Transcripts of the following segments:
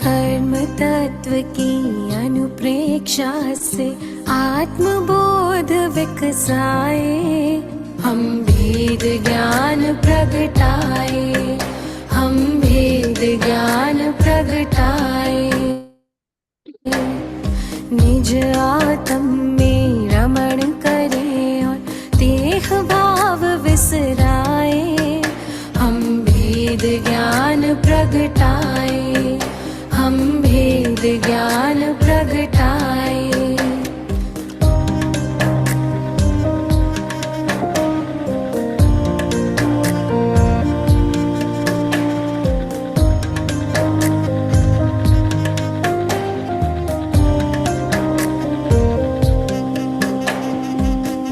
कर्म तत्व की अनुप्रेक्षा से आत्मबोध विकसाए, हम भेद ज्ञान प्रगटाए, हम भेद ज्ञान प्रगटाए। निज आत्म में रमण करें और देह भाव विसराए, हम भेद ज्ञान प्रगटाए, हम भेद ज्ञान प्रगटाए।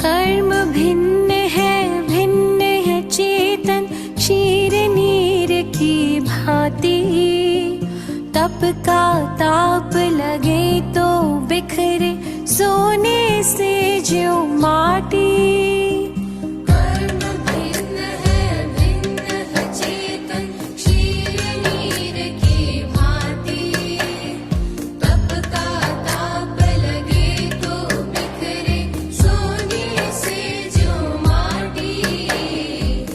कर्म भिन्न है चेतन क्षीर नीर की भांति, तप का ताप लगे तो बिखरे सोने से ज्यों माटी। कर्म भिन्न है चेतन क्षीर नीर की भांति, तप का ताप लगे तो बिखरे सोने से ज्यों माटी।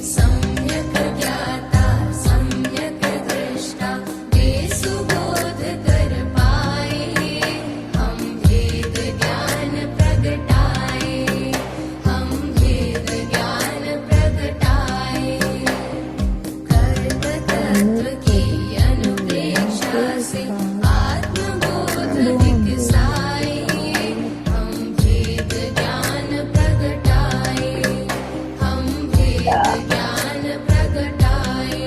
सम्यक ज्ञाता सम्यक दृष्टा सुबोध कर पाए, हम भेद ज्ञान प्रगटाए, हम भेद ज्ञान प्रगटाए। कर्म तत्व की अनुप्रेक्षा से आत्मबोध विकसाए, हम भेद ज्ञान प्रगटाए, हम भेद ज्ञान प्रगटाए।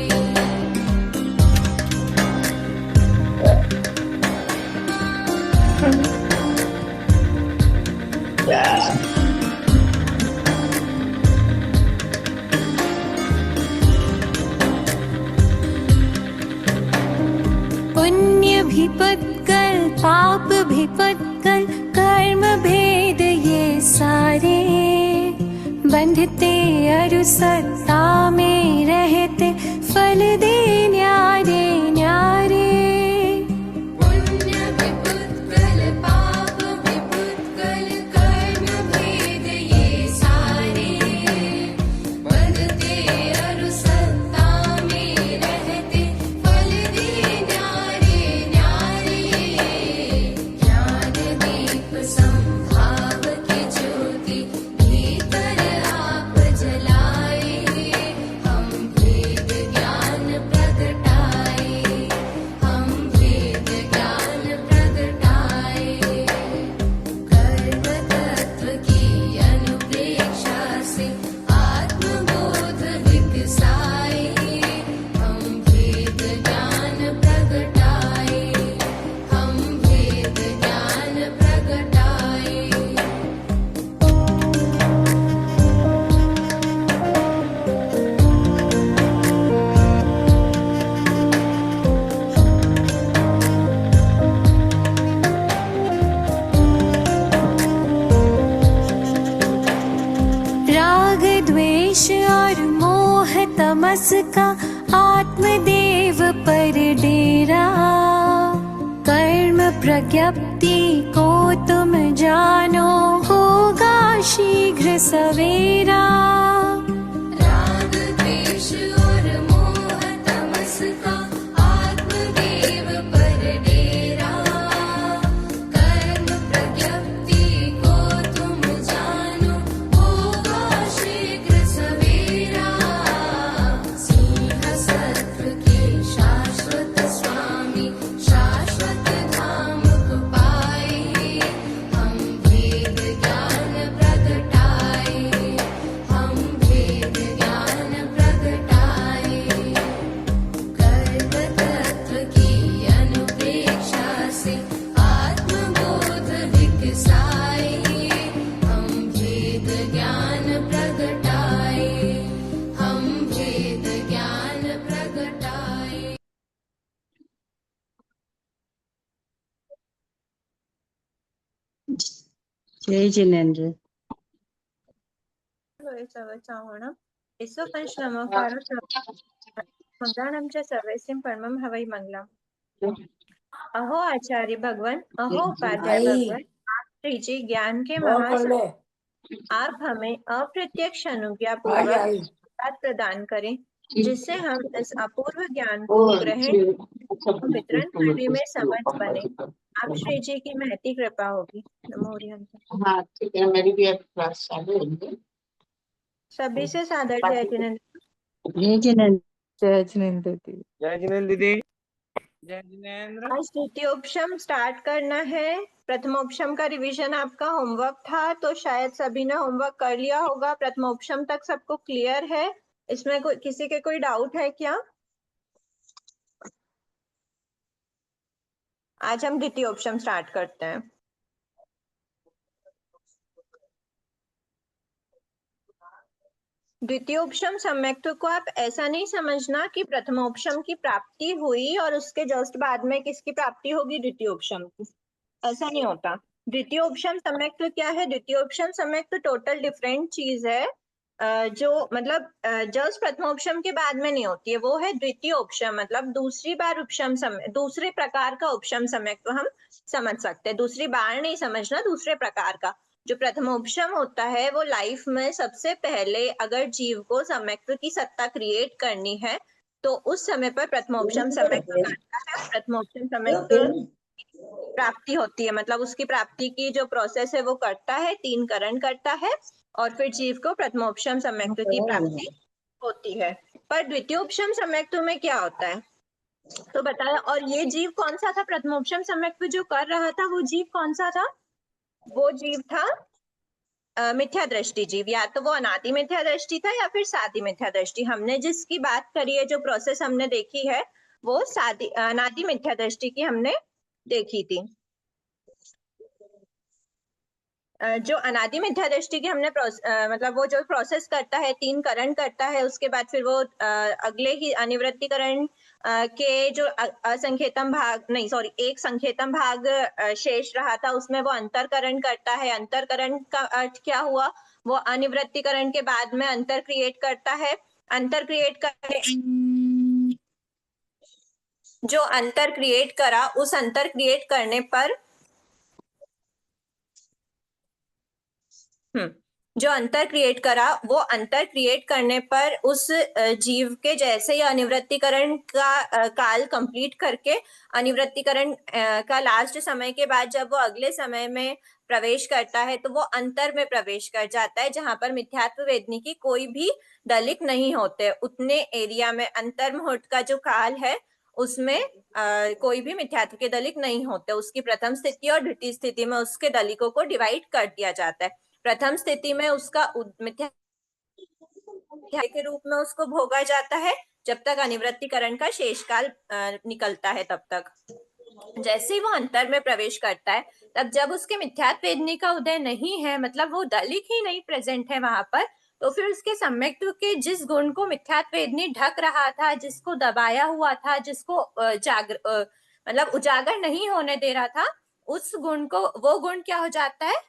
पुण्य भी पत्कल पाप भी पत्कल, कर्म भेद ये सारे, बंधते अरु सत्ता में रहते फल दे न्यारे न्यारे। पुण्य भी पत्कल पाप भी पत्कल, कर्म भेद ये सारे, बंधते अरु सत्ता में रहते फल दे न्यारे न्यारे। ज्ञान दीप संभाव की ज्योति भीतर आप जलाए, हम भेद ज्ञान प्रगटाए, हम भेद ज्ञान प्रगटाए। कर्म तत्व की अनुप्रेक्षा से आत्मबोध विकसाए, हम भेद ज्ञान प्रगटाए, हम भेद ज्ञान प्रगटाए। राग द्वेष और मोह तमस का आत्मदेव पर डेरा, कर्म प्रज्ञप्ति को तुम जानो होगा शीघ्र सवेरा। राग द्वेष और मोह तमस का आत्मदेव पर डेरा, कर्म प्रज्ञप्ति को तुम जानो होगा शीघ्र सवेरा। सिंह सत्व के शाश्वत स्वामी शाश्वत धाम को पाए, हम भेद ज्ञान प्रगटाए, हम भेद जय जिनेन्द्र चावणं विश्वपंचनमोकारो मंगलानं च सर्वस्यं परमं हवै मंगलम्। अहो आचार्य भगवान, अहो उपाध्याय भगवान, आप श्री जी ज्ञान के महासागर, आप हमें अप्रत्यक्ष अनुज्ञा पूर्वक बात प्रदान करें, जिससे हम इस अपूर्व ज्ञान को ग्रहण वितरण करने में समर्थ बने। आप श्री जी की महती कृपा होगी। नमो हरिहंस। हाँ ठीक है, मेरी भी अब क्लास चालू होगी। सभी से सादर जय जिनेन्द्र। जय जिनेन्द्र जय जिनेन्द्र दीदी। जय जिनेन्द्र दीदी। जय जिनेन्द्र। आज द्वितीयोपशम स्टार्ट करना है। प्रथमोपशम का रिवीजन आपका होमवर्क था, तो शायद सभी ने होमवर्क कर लिया होगा। प्रथमोपशम तक सबको क्लियर है? इसमें किसी के कोई डाउट है क्या? आज हम द्वितीयोपशम स्टार्ट करते हैं। द्वितीयोपशम सम्यक्त्व को आप ऐसा नहीं समझना कि प्रथमोपशम की प्राप्ति हुई और उसके जस्ट बाद में किसकी प्राप्ति होगी, द्वितीयोपशम की। ऐसा नहीं होता। द्वितीयोपशम सम्यक्त्व क्या है? द्वितीयोपशम सम्यक्त्व टोटल डिफरेंट चीज है, जो मतलब जस्ट प्रथमोपशम के बाद में नहीं होती है। वो है द्वितीयोपशम, मतलब दूसरी बार उपशम समय, दूसरे प्रकार का उपशम सम्यक्त्व हम समझ सकते हैं। दूसरी बार नहीं समझना, दूसरे प्रकार का। जो प्रथमोपशम होता है वो लाइफ में सबसे पहले अगर जीव को सम्यक्त्व की सत्ता क्रिएट करनी है तो उस समय पर प्रथमोपशम सम्यक्त्व करता है। प्रथमोपशम सम्यक्त्व प्राप्ति होती है, मतलब उसकी प्राप्ति की जो प्रोसेस है वो करता है, 3 करण करता है और फिर जीव को प्रथमोपशम सम्यक्त्व की प्राप्ति होती है। पर द्वितीयोपशम सम्यक्त्व में क्या होता है तो बताया। और ये जीव कौन सा था? प्रथमोपशम सम्यक्त्व जो कर रहा था वो जीव कौन सा था? वो जीव था मिथ्या दृष्टि जीव। या तो वो अनादि मिथ्या दृष्टि था या फिर सादी मिथ्या दृष्टि। हमने जिसकी बात करी है, जो प्रोसेस हमने देखी है, वो अनादि मिथ्या दृष्टि की हमने देखी थी। जो अनादि मिथ्या दृष्टि की हमने मतलब वो जो प्रोसेस करता है, 3 करण करता है, उसके बाद फिर वो अगले ही अनिवृत्तिकरण के जो असंख्यतम भाग नहीं सॉरी एक संख्यतम भाग शेष रहा था, उसमें वो अंतरकरण करता है। अंतरकरण का अर्थ क्या हुआ? वो अनिवृत्तिकरण के बाद में अंतर क्रिएट करता है। अंतर क्रिएट करने जो अंतर क्रिएट करा, उस अंतर क्रिएट करने पर जो अंतर क्रिएट करा, वो अंतर क्रिएट करने पर उस जीव के जैसे ही अनिवृत्तिकरण का काल कंप्लीट करके अनिवृत्तिकरण का लास्ट समय के बाद जब वो अगले समय में प्रवेश करता है तो वो अंतर में प्रवेश कर जाता है, जहां पर मिथ्यात्व वेदनी की कोई भी दलिक नहीं होते। उतने एरिया में अंतर मुहूर्त का जो काल है उसमें कोई भी मिथ्यात्व के दलिक नहीं होते। उसकी प्रथम स्थिति और द्वितीय स्थिति में उसके दलिकों को डिवाइड कर दिया जाता है। प्रथम स्थिति में उसका मिथ्या के रूप में उसको भोगा जाता है जब तक अनिवृत्तिकरण का शेष काल निकलता है तब तक। जैसे ही वो अंतर में प्रवेश करता है, तब जब उसके मिथ्यात्व वेदनी का उदय नहीं है, मतलब वो दलिक ही नहीं प्रेजेंट है वहां पर, तो फिर उसके सम्यक्त्व के जिस गुण को मिथ्यात्व वेदनी ढक रहा था, जिसको दबाया हुआ था, जिसको मतलब उजागर नहीं होने दे रहा था, उस गुण को, वो गुण क्या हो जाता है?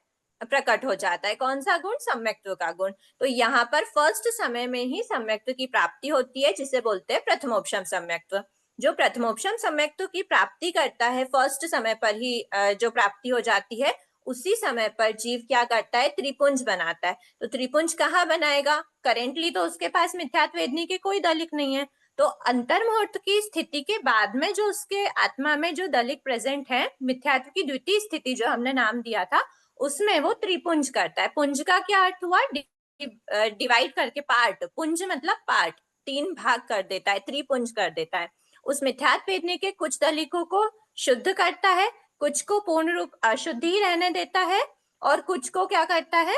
प्रकट हो जाता है। कौन सा गुण? सम्यक्त्व का गुण। तो यहाँ पर फर्स्ट समय में ही सम्यक्त्व की प्राप्ति होती है, जिसे बोलते हैं प्रथमोपशम सम्यक्त्व। जो प्रथमोपशम सम्यक्त्व की प्राप्ति करता है, फर्स्ट समय पर ही जो प्राप्ति हो जाती है, उसी समय पर जीव क्या करता है? त्रिपुंज बनाता है। तो त्रिपुंज कहाँ बनाएगा? करेंटली तो उसके पास मिथ्यात्व वेदनी के कोई दलिक नहीं है, तो अंतर मुहूर्त की स्थिति के बाद में जो उसके आत्मा में जो दलिक प्रेजेंट है, मिथ्यात्व की द्वितीय स्थिति जो हमने नाम दिया था, उसमें वो त्रिपुंज करता है। पुंज का क्या अर्थ हुआ? डिवाइड करके पार्ट। पुंज मतलब पार्ट, 3 भाग कर देता है, त्रिपुंज कर देता है। उस मिथ्यात्व वेदनी के कुछ दलिकों को शुद्ध करता है, कुछ को पूर्ण रूप अशुद्ध ही रहने देता है, और कुछ को क्या करता है?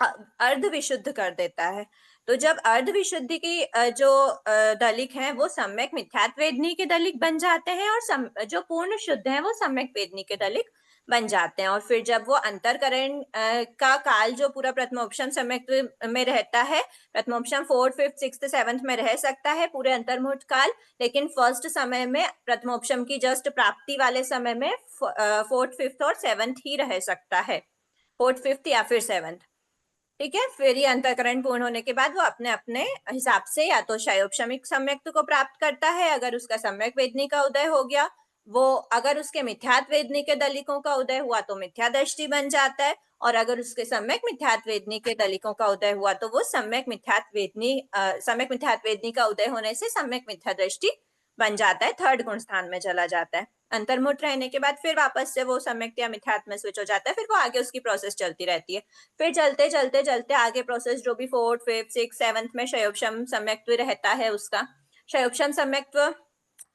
अर्ध विशुद्ध कर देता है। तो जब अर्ध विशुद्धि की जो दलिक हैं वो सम्यक मिथ्यात्व वेदनी के दलिक बन जाते हैं, और जो पूर्ण शुद्ध हैं वो सम्यक वेदनी के दलिक बन जाते हैं। और फिर जब वो अंतरकरण का काल जो पूरा प्रथमोपशम सम्यक्त्व में रहता है, प्रथमोपशम 4th, 5th, 6th, 7th में रह सकता है पूरे अंतर्मुहूर्त काल, लेकिन फर्स्ट समय में प्रथमोपशम की जस्ट प्राप्ति वाले समय में 4th, 5th और 7th ही रह सकता है। फोर्थ, फिफ्थ या फिर सेवंथ। ठीक है, फिर ये अंतःकरण पूर्ण होने के बाद वो अपने अपने हिसाब से या तो क्षयोपशमिक सम्यक्त को प्राप्त करता है, अगर उसका सम्यक वेदनी का उदय हो गया, वो अगर उसके मिथ्यात्व वेदनी के दलिकों का उदय हुआ तो मिथ्या दृष्टि बन जाता है, और अगर उसके सम्यक मिथ्यात्व वेदनी के दलिकों का उदय हुआ तो वो सम्यक मिथ्यात्व वेदनी का उदय होने से सम्यक मिथ्या दृष्टि बन जाता है, थर्ड गुण स्थान में चला जाता है। अंतर्मुठ रहने के बाद फिर वापस से वो सम्यक या मिथ्यात्व में स्विच हो जाता है, फिर वो आगे उसकी प्रोसेस चलती रहती है। फिर चलते चलते चलते आगे प्रोसेस जो भी फोर्थ, फिफ्थ, सिक्स, सेवंथ में क्षयोपशम सम्यक्त्व रहता है उसका। क्षयोपशम सम्यक्त्व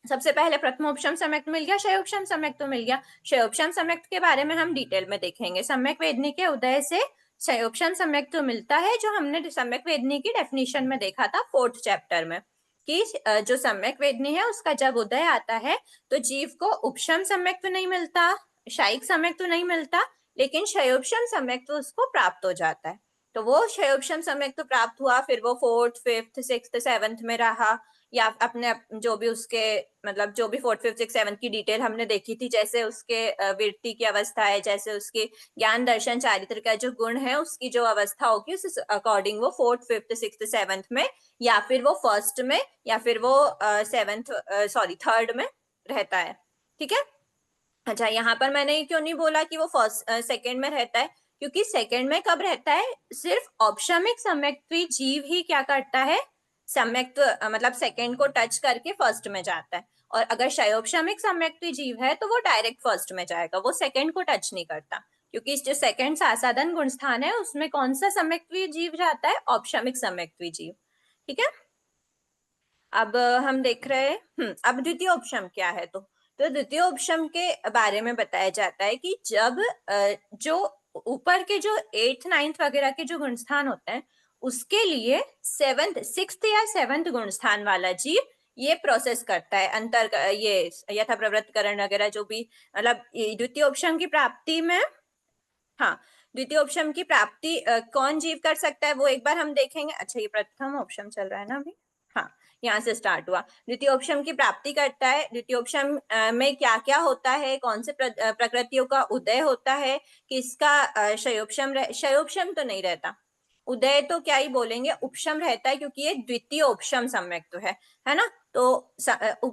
सबसे पहले प्रथमोपशम सम्यक्त्व मिल गया, क्षयोपशम सम्यक्त्व मिल गया। क्षयोपशम सम्यक्त्व के बारे में हम डिटेल में देखेंगे। सम्यक वेदनी के उदय से क्षयोपशम सम्यक्त्व मिलता है, जो हमने सम्यक वेदनी की डेफिनेशन में देखा था फोर्थ चैप्टर में, कि जो सम्यक वेदनी है उसका जब उदय आता है तो जीव को उपशम सम्यक्त्व नहीं मिलता, शायिक सम्यक्त्व नहीं मिलता, लेकिन क्षयोपशम सम्यक्त्व उसको प्राप्त हो जाता है। तो वो क्षयोपशम सम्यक्त्व प्राप्त हुआ, फिर वो फोर्थ, फिफ्थ, सिक्स्थ, सेवंथ में रहा, या अपने जो भी उसके मतलब जो भी फोर्थ, फिफ्थ, सिक्स, सेवंथ की डिटेल हमने देखी थी, जैसे उसके वृत्ति की अवस्था है, जैसे उसके ज्ञान दर्शन चारित्र का जो गुण है उसकी जो अवस्था होगी उस अकॉर्डिंग वो फोर्थ, फिफ्थ, सिक्स्थ, सेवंथ में, या फिर वो फर्स्ट में, या फिर वो थर्ड में रहता है। ठीक है। अच्छा, यहाँ पर मैंने क्यों नहीं बोला कि वो फर्स्ट सेकंड में रहता है, क्योंकि सेकंड में कब रहता है, सिर्फ औपशमिक सम्यक्त्वी जीव ही क्या करता है, सम्यक्त्व मतलब सेकंड को टच करके फर्स्ट में जाता है, और अगर क्षयोपशमिक सम्यक्त्वी जीव है तो वो डायरेक्ट फर्स्ट में जाएगा, वो सेकंड को टच नहीं करता, क्योंकि जो सेकंड साधन गुण स्थान है उसमें कौन सा सम्यक्त्वी जीव जाता है, औपशमिक सम्यक्त्वी जीव। ठीक है। अब हम देख रहे हैं अब द्वितीय उपशम क्या है। तो द्वितीय उपशम के बारे में बताया जाता है कि जब जो ऊपर के जो 8th 9th वगैरह के जो गुणस्थान होते हैं उसके लिए 7th 6th या 7th गुणस्थान वाला जीव ये प्रोसेस करता है, ये यथा प्रवृत्तकरण वगैरह जो भी, मतलब द्वितीय उपशम की प्राप्ति में, हाँ, द्वितीय उपशम की प्राप्ति कौन जीव कर सकता है वो एक बार हम देखेंगे। अच्छा, ये प्रथम उपशम चल रहा है ना अभी, हाँ, यहाँ से स्टार्ट हुआ। द्वितीय उपशम की प्राप्ति करता है। द्वितीय उपशम में क्या क्या होता है, कौन से प्रकृतियों का उदय होता है, किसका क्षयोपशम तो नहीं रहता, उदय तो क्या ही बोलेंगे, उपशम रहता है, क्योंकि ये द्वितीय उपशम सम्यक तो है ना। तो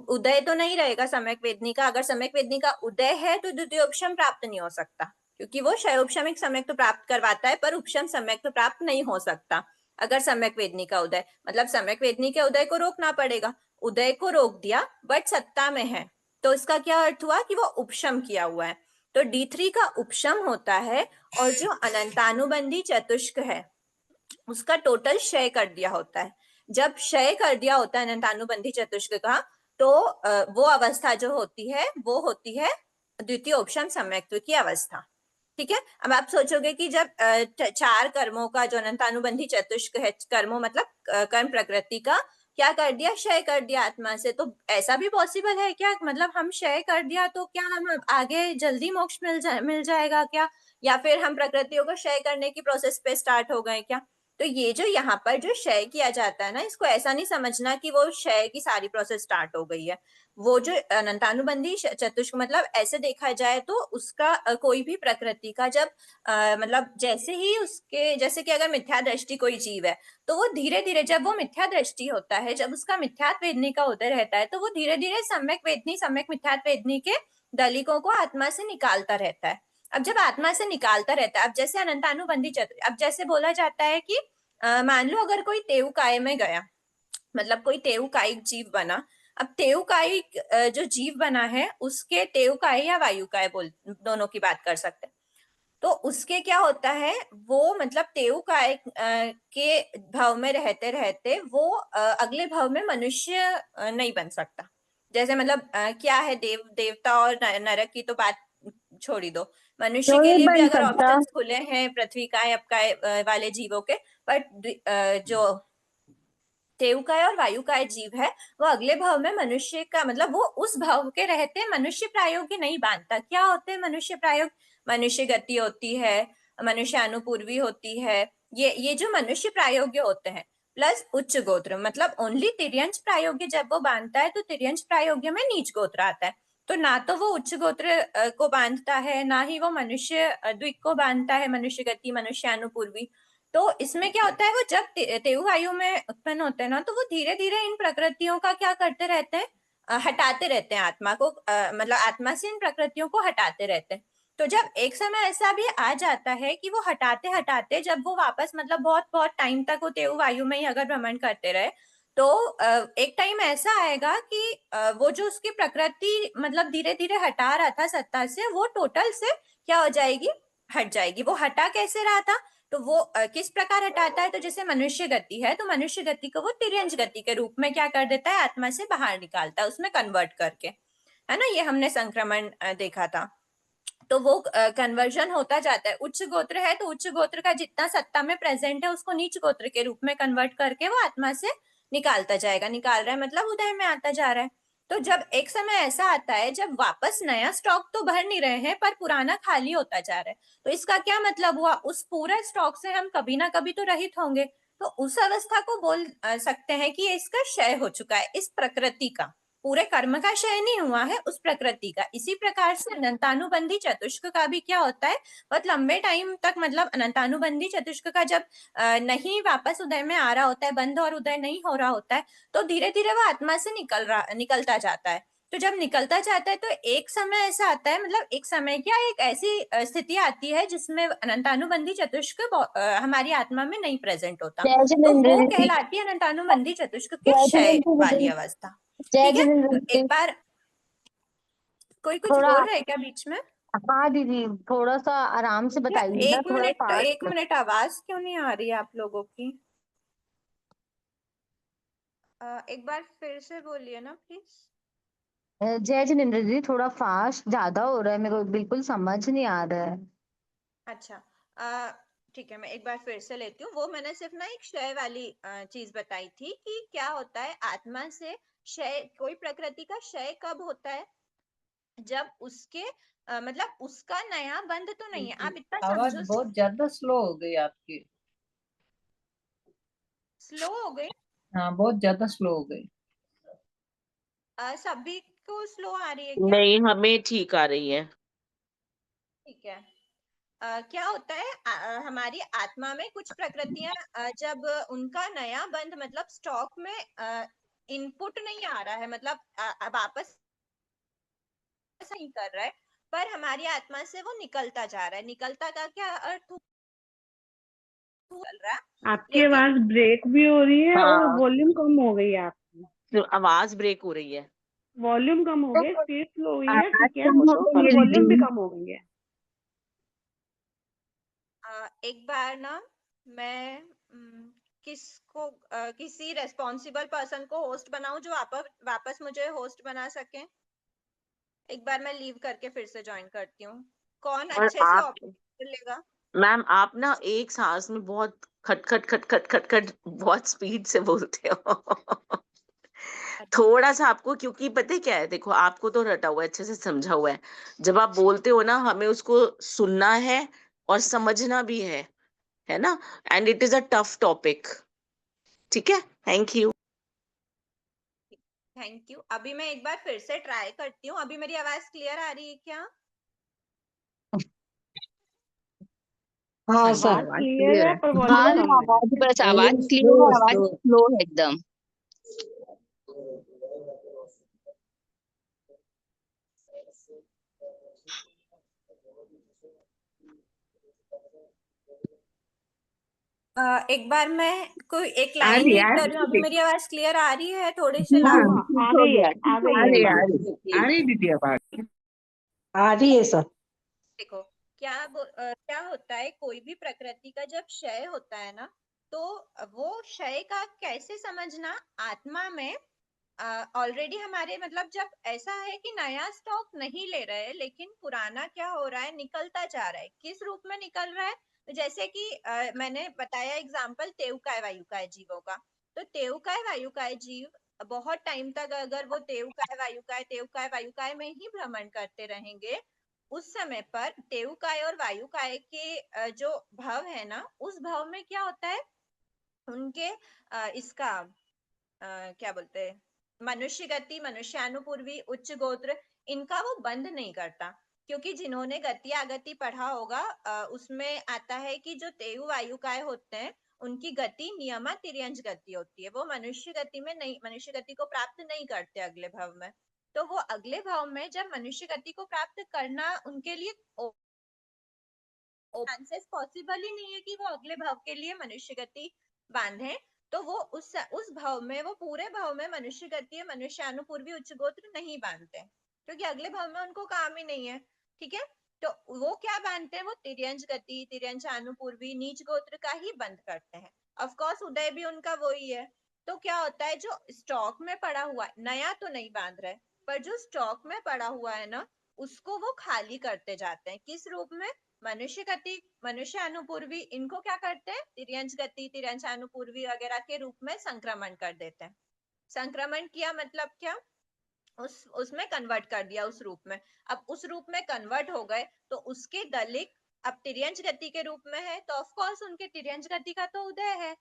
उदय तो नहीं रहेगा सम्यक वेदनी का, अगर सम्यक वेदनी का उदय है तो द्वितीय उपशम प्राप्त नहीं हो सकता, क्योंकि वो क्षयोपशमिक सम्यक तो प्राप्त करवाता है पर उपशम सम्यक तो प्राप्त नहीं हो सकता अगर सम्यक वेदनी का उदय, मतलब सम्यक वेदनी के उदय को रोकना पड़ेगा। उदय को रोक दिया बट सत्ता में है, तो इसका क्या अर्थ हुआ कि वो उपशम किया हुआ है। तो D3 का उपशम होता है, और जो अनंतानुबंधी चतुष्क है उसका टोटल क्षय कर दिया होता है। जब क्षय कर दिया होता है अनंतानुबंधी चतुष्क का, तो वो अवस्था जो होती है वो होती है द्वितीय उपशम सम्यक्त्व की अवस्था। ठीक है। अब आप सोचोगे कि जब चार कर्मों का जो अनंतानुबंधी चतुष्क है, कर्मों मतलब कर्म प्रकृति का क्या कर दिया, क्षय कर दिया आत्मा से, तो ऐसा भी पॉसिबल है क्या, मतलब हम क्षय कर दिया तो क्या हम आगे जल्दी मोक्ष मिल जाएगा क्या, या फिर हम प्रकृतियों को क्षय करने की प्रोसेस पे स्टार्ट हो गए क्या। तो ये जो यहाँ पर जो क्षय किया जाता है ना, इसको ऐसा नहीं समझना कि वो क्षय की सारी प्रोसेस स्टार्ट हो गई है। वो जो अनंतानुबंधी चतुष्क मतलब ऐसे देखा जाए तो उसका कोई भी प्रकृति का जब मतलब जैसे ही उसके, जैसे कि अगर मिथ्या दृष्टि कोई जीव है तो वो धीरे धीरे, जब वो मिथ्या दृष्टि होता है, जब उसका मिथ्यात्व वेदनी का उदय रहता है, तो वो धीरे धीरे सम्यक वेदनी सम्यक मिथ्यात्व वेदनी के दलिकों को आत्मा से निकालता रहता है। अब जब आत्मा से निकालता रहता है, अब जैसे अनंतानुबंधी चतुष्क, अब जैसे बोला जाता है कि मान लो अगर कोई तेवकाय में गया, मतलब कोई तेवकायिक जीव बना, अब तेवकायिक जो जीव बना है उसके तेवकाय या वायुकाय दोनों की बात कर सकते हैं। तो उसके क्या होता है, वो मतलब तेवकाय के भाव में रहते रहते वो अगले भाव में मनुष्य नहीं बन सकता। जैसे मतलब क्या है, देवता और नरक की तो बात छोड़ी दो, मनुष्य तो के ये लिए भी बन अगर सकता। ऑप्शंस खुले हैं पृथ्वी काय अपकाय वाले जीवों के, बट जो तेवकाय और वायुकाय जीव है वो अगले भाव में मनुष्य का, मतलब वो उस भाव के रहते मनुष्य प्रायोग्य नहीं बांधता। क्या होते हैं मनुष्य प्रायोग, मनुष्य गति होती है, मनुष्य अनुपूर्वी होती है, ये जो मनुष्य प्रायोग्य होते हैं, प्लस उच्च गोत्र, मतलब ओनली तिर्यंश प्रायोग्य जब वो बांधता है तो तिर्यंश प्रायोग्य में नीच गोत्र आता है। तो ना तो वो उच्च गोत्र को बांधता है, ना ही वो मनुष्य द्विक को बांधता है, मनुष्य गति, मनुष्यानुपूर्वी। तो इसमें क्या होता है, वो जब तेऊ आयु में उत्पन्न होते हैं ना, तो वो धीरे धीरे इन प्रकृतियों का क्या करते रहते हैं, हटाते रहते हैं आत्मा को, मतलब आत्मा से इन प्रकृतियों को हटाते रहते हैं। तो जब एक समय ऐसा भी आ जाता है कि वो हटाते हटाते जब वो वापस मतलब बहुत बहुत टाइम तक वो तेऊ वायु में ही अगर भ्रमण करते रहे, तो एक टाइम ऐसा आएगा कि वो जो उसकी प्रकृति मतलब धीरे धीरे हटा रहा था सत्ता से, वो टोटल से क्या हो जाएगी, हट जाएगी। वो हटा कैसे रहा था, तो वो किस प्रकार हटाता है, तो जैसे मनुष्य गति है, तो मनुष्य गति को वो तिर्यंज गति के रूप में क्या कर देता है, आत्मा से बाहर निकालता है, उसमें कन्वर्ट करके, है ना। ये हमने संक्रमण देखा था। तो वो कन्वर्जन होता जाता है। उच्च गोत्र है तो उच्च गोत्र का जितना सत्ता में प्रेजेंट है उसको नीच गोत्र के रूप में कन्वर्ट करके वो आत्मा से निकालता जाएगा। निकाल रहा है मतलब उदय में आता जा रहा है। तो जब एक समय ऐसा आता है जब वापस नया स्टॉक तो भर नहीं रहे हैं पर पुराना खाली होता जा रहा है, तो इसका क्या मतलब हुआ, उस पूरे स्टॉक से हम कभी ना कभी तो रहित होंगे। तो उस अवस्था को बोल सकते हैं कि इसका क्षय हो चुका है, इस प्रकृति का, पूरे कर्म का क्षय नहीं हुआ है, उस प्रकृति का। इसी प्रकार से अनंतानुबंधी चतुष्क का भी क्या होता है, बहुत लंबे टाइम तक मतलब अनंतानुबंधी चतुष्क का जब नहीं वापस उदय में आ रहा होता है, बंध और उदय नहीं हो रहा होता है, तो धीरे धीरे वो आत्मा से निकलता जाता है। तो जब निकलता जाता है तो एक समय ऐसा आता है, मतलब एक समय क्या, एक ऐसी स्थिति आती है जिसमें अनंतानुबंधी चतुष्क हमारी आत्मा में नहीं प्रेजेंट होता, जय तो जिनेन्द्र वो दीदी। कहलाती है अनंतानुबंधी चतुष्क के जय क्षय जिनेन्द्र वाली दीदी। अवस्था। जय ठीक है, जिनेन्द्र तो एक दीदी। बार कोई कुछ थोड़ा बोल रहा है क्या बीच में? हाँ दीदी, थोड़ा सा आराम से या बताइए ना, एक थोड़ा मिनट, एक फास्ट। मिनट, आवाज क्यों नहीं आ रही है आप लोगों की? एक बार फिर से बोलिए ना प्लीज। जय जिनेन्द्र दीदी, थोड़ा फास्ट ज्यादा हो रहा है, मेरे को बिल्कुल समझ नहीं आ रहा है। अच्छा, ठीक है, मैं एक बार फिर से लेती हूँ। वो मैंने सिर्फ ना एक क्षय वाली चीज बताई थी कि क्या होता है आत्मा से क्षय, कोई प्रकृति का क्षय कब होता है, जब उसके मतलब उसका नया बंध तो नहीं है। आप इतना आवाज समझो, बहुत ज्यादा स्लो हो गई आपकी। स्लो हो गई। हाँ, बहुत ज्यादा स्लो हो गई। सभी को स्लो आ रही है क्या? नहीं, हमें ठीक आ रही है। ठीक है। क्या होता है हमारी आत्मा में कुछ प्रकृतियां जब उनका नया बंध मतलब स्टॉक में इनपुट नहीं आ रहा है, मतलब वापस नहीं कर रहा है, पर हमारी आत्मा से वो निकलता जा रहा है। निकलता का क्या अर्थ निकल रहा है, आपकी लेकिन आवाज ब्रेक भी हो रही है और हाँ, वॉल्यूम कम हो गई है आपकी। तो आवाज ब्रेक हो रही है। वॉल्यूम कम हो गई, स्पीड स्लो हुई है, आवाज ठीक है कम वो हो तो, गई पर है वॉल्यूम भी दीदी। कम हो गई है। एक बार ना मैं किसको किसी रेस्पॉन्सिबल पर्सन को होस्ट बनाऊं जो वापस मुझे होस्ट बना सके। एक बार मैं लीव करके फिर से ज्वाइन करती हूँ। कौन और अच्छे से आप, ऑपरेट कर लेगा? मैम, आप ना एक सांस में बहुत खट खट खट खट खट खट बहुत स्पीड से बोलते हो। थोड़ा सा आपको, क्योंकि पता है क्या है, देखो आपको तो रटा हुआ है, अच्छे से समझा हुआ है। जब आप बोलते हो ना, हमें उसको सुनना है और समझना भी है ना। And it is a tough topic. ठीक है, थैंक यू। Thank you. अभी मैं एक बार फिर से ट्राई करती हूँ। अभी मेरी आवाज क्लियर आ रही है क्या? हाँ हाँ, सर। आवाज आवाज क्लियर क्लियर है है। पर वॉल्यूम हाँ हाँ, कम है। आवाज, बस आवाज वॉल्यूम क्लियर स्लो है, आवाज स्लो। स्लो है एकदम। एक बार मैं कोई एक आ लाइन रही है, रीड आ कर रही हूँ। अभी रही मेरी आवाज क्लियर आ रही है थोड़े से हाँ हाँ लाउड? हाँ, ठीक आ हो गई है, गया, ठीक आ हो गई आ है रही है, गया। आ आवाज। रही है, आ रही दीदी आवाज। आ रही है सर। देखो, क्या होता है, कोई भी प्रकृति का जब क्षय होता है ना, तो वो क्षय का कैसे समझना, आत्मा में ऑलरेडी हमारे मतलब जब ऐसा है कि नया स्टॉक नहीं ले रहे, लेकिन पुराना क्या हो रहा है, निकलता जा रहा है। किस रूप में निकल रहा है, तो जैसे कि मैंने बताया एग्जाम्पल तेऊकाय वायुकाय जीवों का। तो तेऊकाय वायुकाय जीव बहुत टाइम तक अगर वो तेऊकाय वायुकाय में ही भ्रमण करते रहेंगे, उस समय पर तेऊकाय और वायुकाय के जो भव है ना, उस भव में क्या होता है, उनके इसका क्या बोलते हैं, मनुष्य गति, मनुष्यानुपूर्वी, उच्च गोत्र, इनका वो बंद नहीं करता, क्योंकि जिन्होंने गति आगति पढ़ा होगा उसमें आता है कि जो तेयु वायुकाय होते हैं उनकी गति नियमा तिर्यंज गति होती है, वो मनुष्य गति में नहीं, मनुष्य गति को प्राप्त नहीं करते अगले भाव में। तो वो अगले भाव में जब मनुष्य गति को प्राप्त करना उनके लिए चांसेस पॉसिबल ही नहीं है कि वो अगले भाव के लिए मनुष्य गति बांधे, तो वो उस भाव में, वो पूरे भाव में मनुष्य गति, मनुष्य अनुपूर्वी उच्च गोत्र नहीं बांधते, क्योंकि अगले भाव में उनको काम ही नहीं है। ठीक है, तो वो क्या बांधते हैं, वो तिर्यंज गति, तिर्यंज अनुपूर्वी नीच गोत्र का ही बंद करते हैं। ऑफ कोर्स उदय भी उनका वही है। तो क्या होता है, जो स्टॉक में पड़ा हुआ है, नया तो नहीं बांध रहे, पर जो स्टॉक में पड़ा हुआ है ना, उसको वो खाली करते जाते हैं। किस रूप में, मनुष्य गति, मनुष्य अनुपूर्वी, इनको क्या करते हैं, तिर्यंज गति, तिर्यंज अनुपूर्वी वगैरह के रूप में संक्रमण कर देते हैं। संक्रमण किया मतलब क्या, उसमें कन्वर्ट कर दिया उस रूप में। अब उस रूप में कन्वर्ट हो गए तो उसके दलिक अब तिर्यंज गति के रूप में है, तो ऑफ कोर्स उनके तिर्यंज गति का तो उदय है।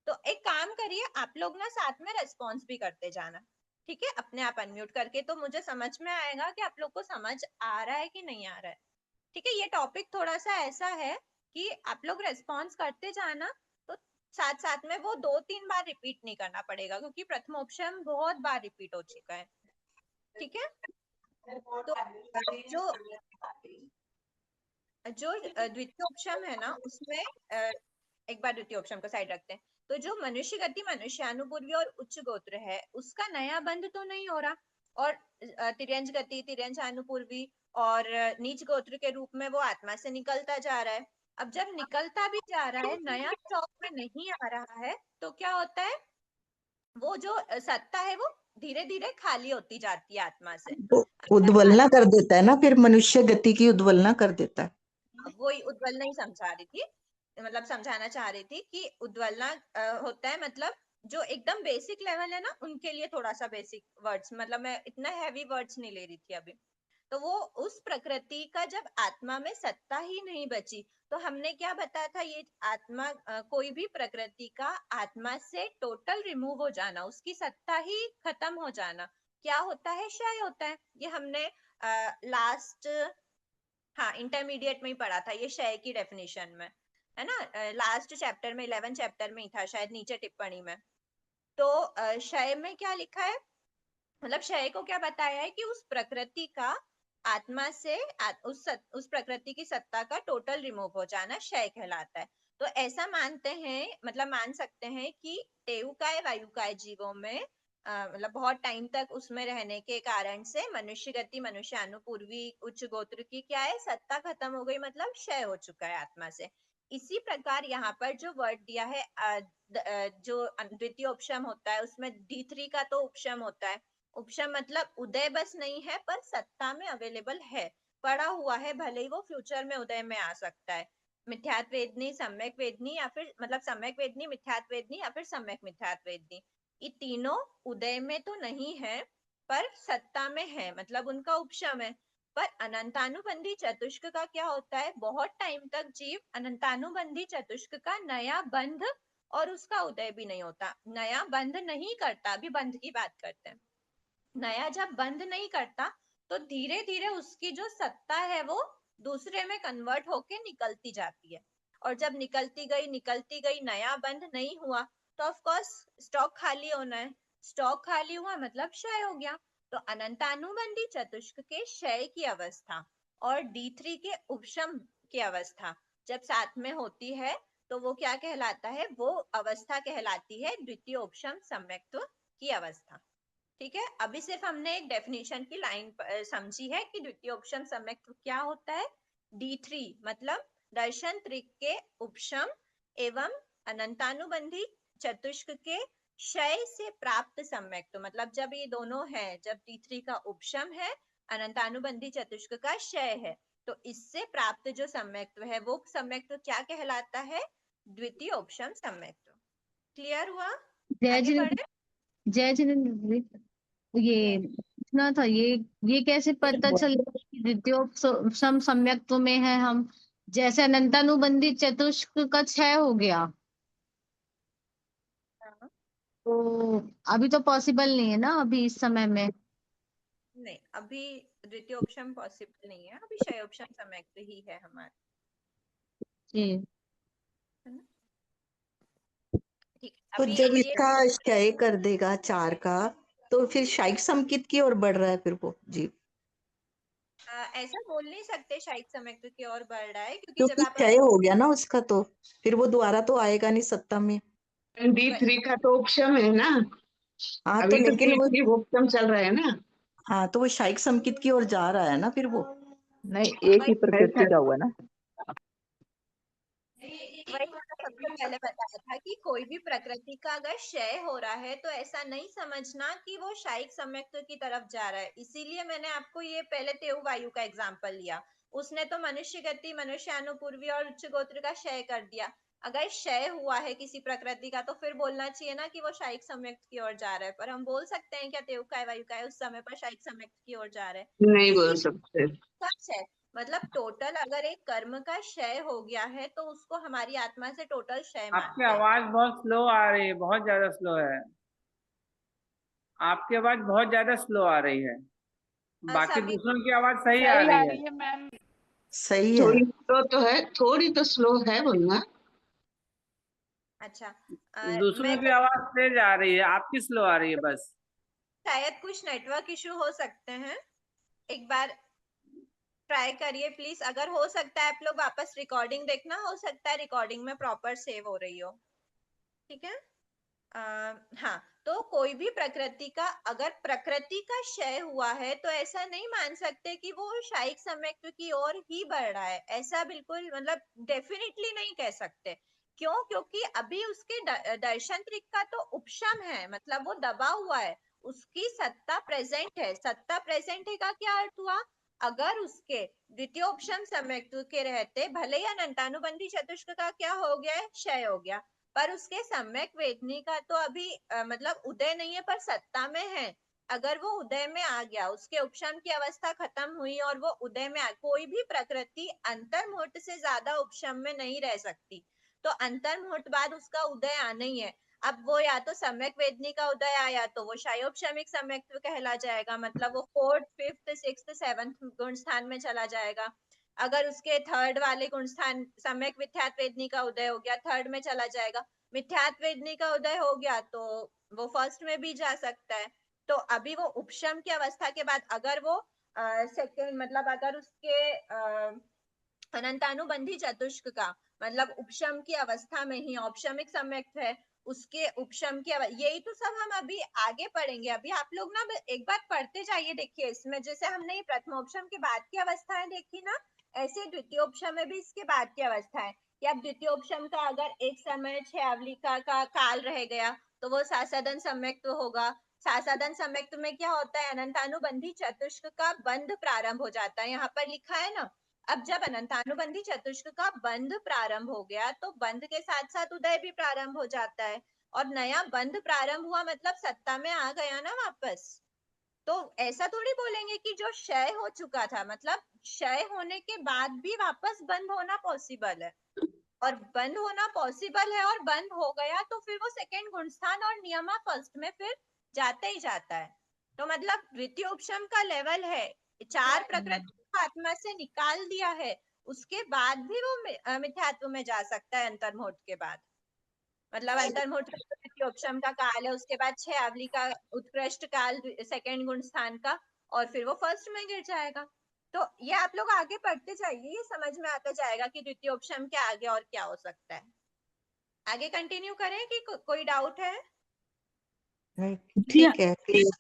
तो एक काम करिए, आप लोग ना साथ में रेस्पॉन्स भी करते जाना, ठीक है, अपने आप अनम्यूट करके, तो मुझे समझ में आएगा कि आप लोग को समझ आ रहा है कि नहीं आ रहा है। ठीक है, ये टॉपिक थोड़ा सा ऐसा है कि आप लोग रेस्पॉन्स करते जाना, तो साथ साथ में वो 2-3 बार रिपीट नहीं करना पड़ेगा, क्योंकि प्रथमोपशम बहुत बार रिपीट हो चुका है। ठीक है, तो जो द्वितीय उपशम है ना, उसमें एक बार द्वितीय उपशम को साइड रखते हैं, तो जो मनुष्य गति, मनुष्य अनुपूर्वी और उच्च गोत्र है, उसका नया बंध तो नहीं हो रहा, और तिर्यंज गति, तिर्यंज अनुपूर्वी और नीच गोत्र के रूप में वो आत्मा से निकलता जा रहा है। अब जब निकलता भी जा रहा है, नया स्टॉक में नहीं आ रहा है, तो क्या होता है, वो जो सत्ता है वो धीरे धीरे खाली होती जाती है आत्मा से। तो उद्वलना कर देता है ना, फिर मनुष्य गति की उद्वलना कर देता है। वही उद्वल नहीं समझा रही थी, मतलब समझाना चाह रही थी कि उद्वलना होता है मतलब जो एकदम बेसिक लेवल है ना, उनके लिए थोड़ा सा बेसिक वर्ड्स, मतलब मैं इतना हैवी वर्ड्स नहीं ले रही थी अभी। तो वो उस प्रकृति का जब आत्मा में सत्ता ही नहीं बची, तो हमने क्या बताया था, ये आत्मा कोई भी प्रकृति का आत्मा से टोटल रिमूव हो जाना, उसकी सत्ता ही खत्म हो जाना, क्या होता है, क्षय होता है। ये हमने लास्ट, हाँ, इंटरमीडिएट में ही पढ़ा था ये क्षय की डेफिनेशन में, है ना, लास्ट चैप्टर में, 11 चैप्टर में ही था शायद, नीचे टिप्पणी में। तो क्षय में क्या लिखा है, मतलब क्षय को क्या बताया है कि उस प्रकृति का आत्मा से उस प्रकृति की सत्ता का टोटल रिमूव हो जाना क्षय कहलाता है। तो ऐसा मानते हैं, मतलब मान सकते हैं कि तेयुकाय वायुकाय जीवों में मतलब बहुत टाइम तक उसमें रहने के कारण से मनुष्य गति, मनुष्य अनुपूर्वी उच्च गोत्र की क्या है, सत्ता खत्म हो गई, मतलब क्षय हो चुका है आत्मा से। इसी प्रकार यहाँ पर जो वर्ड दिया है, जो द्वितीय उपशम होता है, उसमें D3 का तो उपशम होता है। उपशम मतलब उदय बस नहीं है, पर सत्ता में अवेलेबल है, पड़ा हुआ है, भले ही वो फ्यूचर में उदय में आ सकता है। मिथ्यात्व वेदनी, सम्यक वेदनी, या फिर मतलब सम्यक वेदनी, मिथ्यात्व वेदनी, या फिर सम्यक मिथ्यात्व वेदनी, ये तीनों उदय में तो नहीं है, पर सत्ता में है, मतलब उनका उपशम है। पर अनंतानुबंधी चतुष्क का क्या होता है, बहुत टाइम तक जीव अनंतानुबंधी चतुष्क का नया बंध और उसका उदय भी नहीं होता, नया बंध नहीं करता। अभी बंध की बात करते हैं, नया जब बंद नहीं करता तो धीरे धीरे उसकी जो सत्ता है वो दूसरे में कन्वर्ट होके निकलती जाती है, और जब निकलती गई नया बंद नहीं हुआ, तो ऑफ कोर्स स्टॉक खाली होना है, स्टॉक खाली हुआ मतलब क्षय हो गया। तो अनंतानुबंधी चतुष्क के क्षय की अवस्था और D3 के उपशम की अवस्था जब साथ में होती है, तो वो क्या कहलाता है, वो अवस्था कहलाती है द्वितीय उपशम सम्यक्त्व की अवस्था। ठीक है, अभी सिर्फ हमने एक डेफिनेशन की लाइन समझी है कि द्वितीय उपशम सम्यक्त्व क्या होता है। D3 मतलब दर्शन त्रिक के उपशम एवं अनंतानुबंधी चतुष्क के क्षय से प्राप्त सम्यक्त्व, मतलब जब ये दोनों है, जब D3 का उपशम है, अनंतानुबंधी चतुष्क का क्षय है, तो इससे प्राप्त जो सम्यक्त्व है वो सम्यक्त्व क्या कहलाता है, द्वितीय उपशम सम्यक्त्व। क्लियर हुआ? आगे बढ़े। जय जिनेन्द्र, ये पूछना था, ये कैसे पता चलेगा कि द्वितीयोपम सम्यक्त्व में है हम, जैसे अनंतानुबंधी चतुष्क का क्षय हो गया, तो अभी तो पॉसिबल नहीं है ना अभी इस समय में। नहीं, अभी द्वितीयोपशम पॉसिबल नहीं है, अभी क्षयोपशम सम्यक्त ही है हमारा, जी। है ना? ठीक है, तो अभी जब ये इसका क्षय कर देगा 4 का, तो फिर शायिक संकित की ओर बढ़ रहा है फिर वो जीव, ऐसा बोल नहीं सकते शायद सम्यक्त की ओर बढ़ रहा है, क्योंकि जब क्योंकि आप क्षय हो गया ना उसका, तो फिर वो दोबारा तो आएगा नहीं सत्ता में। D3 का तो उपशम है ना, हाँ, तो अभी तो लेकिन वो, D3 उपशम चल रहा है ना। हाँ, तो वो शायिक संकित की ओर जा रहा है ना फिर वो। नहीं, एक ही प्रकृति का हुआ ना। वही मैंने सबसे पहले बताया था कि कोई भी प्रकृति का अगर क्षय हो रहा है तो ऐसा नहीं समझना कि वो शायिक सम्यक्त की तरफ जा रहा है। इसीलिए मैंने आपको ये पहले तेऊ वायु का एग्जाम्पल लिया, उसने तो मनुष्य गति, मनुष्य अनुपूर्वी और उच्च गोत्र का क्षय कर दिया। अगर क्षय हुआ है किसी प्रकृति का तो फिर बोलना चाहिए ना कि वो शायिक सम्यक्त की ओर जा रहा है, पर हम बोल सकते हैं क्या तेऊ का वायु का उस समय पर शायिक सम्यक्त की ओर जा रहा है? नहीं बोल इसी सकते। सच है, मतलब टोटल अगर एक कर्म का क्षय हो गया है तो उसको हमारी आत्मा से टोटल क्षय आपकी मानते हैं। आवाज बहुत स्लो आ रही है, बहुत ज्यादा स्लो है। आपकी आवाज बहुत ज्यादा स्लो आ रही है, बाकी सभी दूसरों की आवाज सही आ रही है। सही है। थोड़ी स्लो तो है, थोड़ी तो स्लो है बोलना। अच्छा, दूसरों मैं की आवाज तेज आ रही है, आपकी स्लो आ रही है बस। शायद कुछ नेटवर्क इशू हो सकते हैं, एक बार ट्राई करिए प्लीज। अगर हो सकता है आप लोग वापस रिकॉर्डिंग देखना, हो सकता है रिकॉर्डिंग में प्रॉपर सेव हो रही हो। ठीक है। हाँ, तो कोई भी प्रकृति का अगर प्रकृति का क्षय हुआ है तो ऐसा नहीं मान सकते कि वो शायिक सम्यक्त की ओर ही बढ़ रहा है, ऐसा बिल्कुल मतलब डेफिनेटली नहीं कह सकते। क्यों? क्योंकि अभी उसके दर्शन त्रिक का तो उपशम है, मतलब वो दबा हुआ है, उसकी सत्ता प्रेजेंट है। सत्ता प्रेजेंट है का क्या अर्थ हुआ? अगर उसके द्वितीयोपशम सम्यक्त के रहते भले ही अनंतानुबंधी चतुष्क का क्या हो गया है, क्षय हो गया, पर उसके सम्यक वेदनी का तो अभी मतलब उदय नहीं है पर सत्ता में है। अगर वो उदय में आ गया, उसके उपशम की अवस्था खत्म हुई और वो उदय में कोई भी प्रकृति अंतर्मुहूर्त से ज्यादा उपशम में नहीं रह सकती, तो अंतर्मुहूर्त बाद उसका उदय आना ही है। अब वो या तो सम्यक वेदनी का उदय आया तो वो शायोपशमिक सम्यक्त्व कहला जाएगा, मतलब वो 4th 5th 6th 7th गुण स्थान में चला जाएगा। अगर उसके थर्ड वाले गुण स्थान सम्यक मिथ्यात्व वेदनी का उदय हो गया, थर्ड में चला जाएगा। मिथ्यात्व वेदनी का उदय हो गया तो वो फर्स्ट में भी जा सकता है। तो अभी वो उपशम की अवस्था के बाद अगर वो सेकेंड मतलब अगर उसके अनंतानुबंधी चतुष्क का मतलब उपशम की अवस्था में ही औपशमिक सम्यक्त है, उसके उपशम की यही तो सब हम अभी आगे पढ़ेंगे। अभी आप लोग ना एक बार पढ़ते जाइए, देखिए इसमें जैसे हमने ये प्रथमोपशम के बाद की अवस्थाएं देखी ना, ऐसे द्वितीयोपशम में भी इसके बाद की अवस्था है कि अब द्वितीयोपशम का अगर एक समय 6 आवलिका का काल रह गया तो वो सासादन सम्यक्त होगा। सासादन सम्यक्त में क्या होता है? अनंतानुबंधी चतुष्क का बंध प्रारंभ हो जाता है, यहाँ पर लिखा है ना। अब जब अनंतानुबंधी चतुष्क का बंध प्रारंभ हो गया तो बंध के साथ साथ उदय भी प्रारंभ हो जाता है, और नया बंध प्रारंभ हुआ मतलब सत्ता में आ गया ना वापस। तो ऐसा थोड़ी बोलेंगे कि जो क्षय हो चुका था, मतलब क्षय होने के बाद भी वापस बंद होना पॉसिबल है, और बंद होना पॉसिबल है और बंद हो गया तो फिर वो सेकेंड गुणस्थान और नियमा फर्स्ट में फिर जाता ही जाता है। तो मतलब द्वितीय उपशम का लेवल है, 4 प्रकृति को आत्मा से निकाल दिया है, उसके बाद भी वो मिथ्यात्व में जा सकता है अंतर्मुहूर्त के बाद। मतलब अंतर्मुहूर्त द्वितीय उपशम का काल है, उसके बाद 6 आवली का उत्कृष्ट काल सेकेंड गुण स्थान का, और फिर वो फर्स्ट में गिर जाएगा। तो ये आप लोग आगे पढ़ते जाइए, ये समझ में आता जाएगा कि द्वितीय उपशम के आगे और क्या हो सकता है। आगे कंटिन्यू करें कि कोई डाउट है? ठीक है, ठीक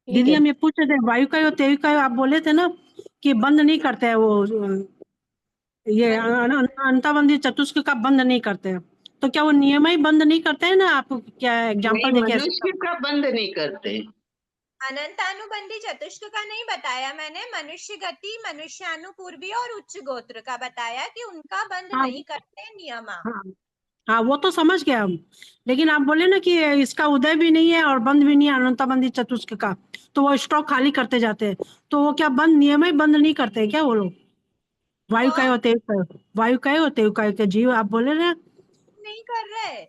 दीदी है। हम ये पूछ रहे थे, वायु का और तेयु का आप बोले थे ना कि बंद नहीं करते हैं वो, ये अंताबंदी चतुष्क का बंद नहीं करते हैं, तो क्या वो नियम ही बंद नहीं करते हैं ना? आप क्या एग्जांपल नहीं, देके मनुष्य का बंद नहीं करते। अनंतानुबंधी चतुष्क का नहीं बताया मैंने, मनुष्य गति, मनुष्यानुपूर्वी और उच्च गोत्र का बताया कि उनका बंद हाँ, नहीं करते नियमा। हाँ, हाँ, वो तो समझ गया हम, लेकिन आप बोले ना कि इसका उदय भी नहीं है और बंद भी नहीं है अनंताबंदी चतुष्क का, तो वो स्टॉक खाली करते जाते हैं, तो वो क्या बंद नियम ही बंद नहीं करते हैं क्या वो लोग? वायु का और तेयु का, वायु का और तेयु का जीव आप बोले ना? नहीं कर रहे,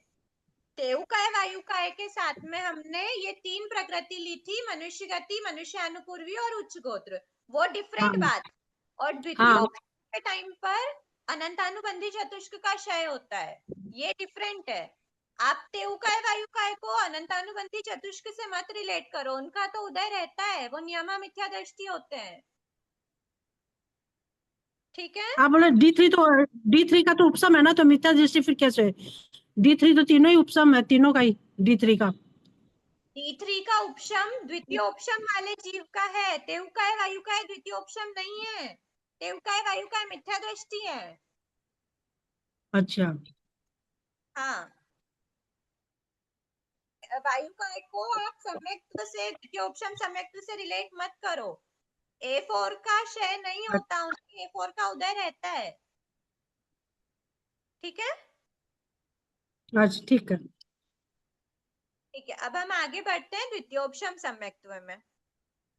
तेऊकाय वायुकाय के साथ में हमने ये 3 प्रकृति ली थी, मनुष्य गति, मनुष्य अनुपूर्वी और उच्च गोत्र। वो डिफरेंट हाँ बात। और द्वितीय हाँ उपसर्ग के टाइम पर अनंतानुबंधी चतुष्क का क्षय होता है, ये डिफरेंट है। आप तेऊकाय वायुकाय को अनंतानुबंधी चतुष्क से मत रिलेट करो, उनका तो उदय रहता है, वो नियमा मिथ्या दृष्टि होते हैं। ठीक है, आप बोले D3 का तो उपसम है ना, तो मिथ्या दृष्टि फिर कैसे है? D3 तो तीनों ही उपसम है, तीनों का ही D3 का। D3 का उपशम द्वितीय उपशम वाले जीव का है, तेऊकाय वायुकाय द्वितीय उपशम नहीं है। तेऊकाय वायुकाय मिथ्या दृष्टि है। अच्छा हाँ, वायुकाय को आप सम्यक्त्व से, द्वितीय उपशम सम्यक्त्व से रिलेट मत करो। A4 का क्षय नहीं होता, उनकी A4 का उदय रहता है। ठीक है, अच्छा ठीक है। ठीक है। अब हम आगे बढ़ते हैं द्वितीयोपशम सम्यक्त्व में।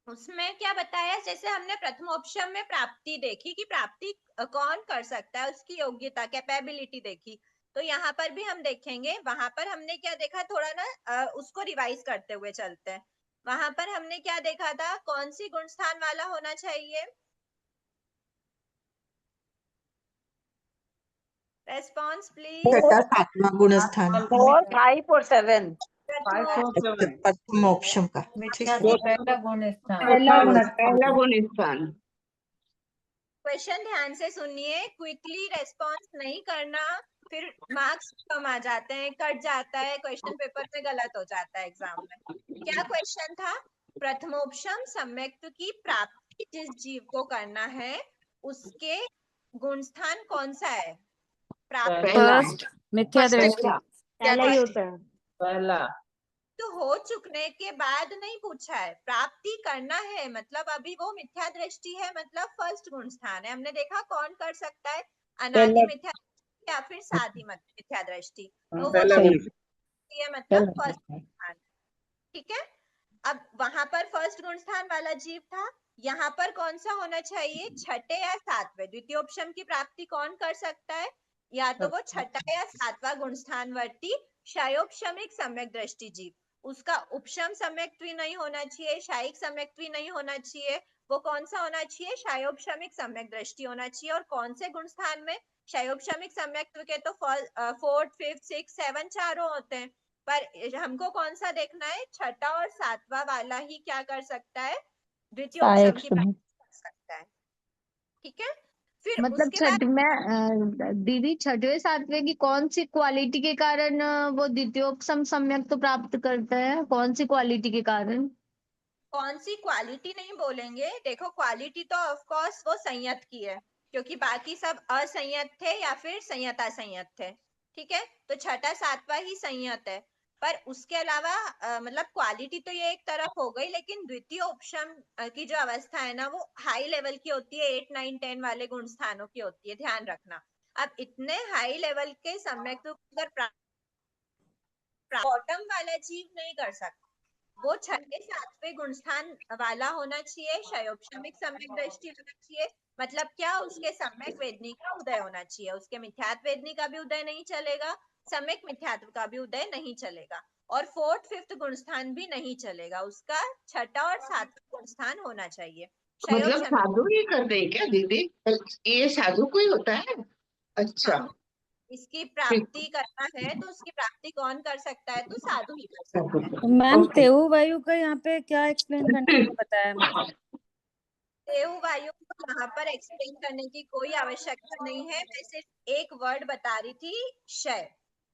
उसमें क्या बताया, जैसे हमने प्रथमोपशम में प्राप्ति देखी कि प्राप्ति कौन कर सकता है, उसकी योग्यता, कैपेबिलिटी देखी। तो यहाँ पर भी हम देखेंगे, वहां पर हमने क्या देखा, थोड़ा ना उसको रिवाइज करते हुए चलते हैं। वहां पर हमने क्या देखा था, कौन सी गुण स्थान वाला होना चाहिए? Response please. छठा सातवां गुण स्थान 4, 5 और 7 5 और 7 प्रथमोपशम का। ठीक है। पहला गुण स्थान। पहला गुण स्थान। क्वेश्चन ध्यान से सुनिए, क्विकली रेस्पॉन्स नहीं करना, फिर मार्क्स कम आ जाते हैं, कट जाता है, क्वेश्चन पेपर में गलत हो जाता है एग्जाम में। क्या क्वेश्चन था? प्रथमोपशम सम्यक्त्व की प्राप्ति जिस जीव को करना है, उसके गुण स्थान कौन सा है? प्राप्ति पहला मिथ्या First दृष्टि। पहला ही होता है। पहला। तो हो चुकने के बाद नहीं पूछा है, प्राप्ति करना है, मतलब अभी वो मिथ्या दृष्टि है, मतलब फर्स्ट गुण स्थान है। हमने देखा कौन कर सकता है, अनादि मिथ्या दृष्टि या फिर साधी मिथ्या दृष्टि। तो वो पहला तो गुण। है, मतलब फर्स्ट गुण स्थान। ठीक है, अब वहां पर फर्स्ट गुण स्थान वाला जीव था, यहाँ पर कौन सा होना चाहिए, छठे या सातवें? द्वितीयोपशम की प्राप्ति कौन कर सकता है? या तो वो छठा या सातवां गुण स्थान वर्ती क्षयोपशमिक सम्यक दृष्टि जीव। उसका उपशम सम्यक्त्व नहीं होना चाहिए, शायिक सम्यक्त्व नहीं होना चाहिए, वो कौन सा होना चाहिए, क्षयोपशमिक सम्यक दृष्टि होना चाहिए। और कौन से गुण स्थान में? क्षयोपशमिक सम्यक्त्व के तो 4th 5th 6th 7 चारों होते हैं, पर हमको कौन सा देखना है, छठा और सातवां वाला ही क्या कर सकता है, द्वितीय उपशम की प्राप्ति कर सकता है। ठीक है, फिर मतलब उसके बाद दीदी छठवें सातवें की कौन सी क्वालिटी के कारण वो द्वितीयोपशम सम्यक तो प्राप्त करता है, कौन सी क्वालिटी के कारण? कौन सी क्वालिटी नहीं बोलेंगे, देखो क्वालिटी तो ऑफ कोर्स वो संयत की है, क्योंकि बाकी सब असंयत थे या फिर संयत असंयत थे। ठीक है, तो छठा सातवां ही संयत है, पर उसके अलावा मतलब क्वालिटी तो ये एक तरफ हो गई, लेकिन द्वितीय उपशम की जो अवस्था है ना, वो हाई लेवल की होती है, 8 9 10 वाले गुण स्थानों की होती है, ध्यान रखना। अब इतने हाई लेवल के सम्यक तो अगर बॉटम वाला जीव नहीं कर सकता, वो छठे सातवें गुणस्थान वाला होना चाहिए, क्षयोपशमिक सम्यक दृष्टि होना चाहिए। मतलब क्या, उसके सम्यक वेदनी का उदय होना चाहिए, उसके मिथ्यात्व वेदनी का भी उदय नहीं चलेगा, सम्यक मिथ्यात्व का भी उदय नहीं चलेगा, और 4th 5th गुणस्थान भी नहीं चलेगा, उसका छठा और सातवां गुणस्थान होना चाहिए। मतलब क्षयोपशमिक साधु ही करते हैं क्या दीदी? ये साधु कोई होता है? अच्छा, इसकी ठीक। प्राप्ति करना है तो उसकी प्राप्ति कौन कर सकता है, तो साधु ही कर सकता है। Ma'am okay. तेऊ वायु का यहाँ पे क्या एक्सप्लेन करने के लिए बताया, मतलब देव वायु को यहाँ पर एक्सप्लेन करने की कोई आवश्यकता नहीं है, मैं सिर्फ एक वर्ड बता रही थी, क्षय।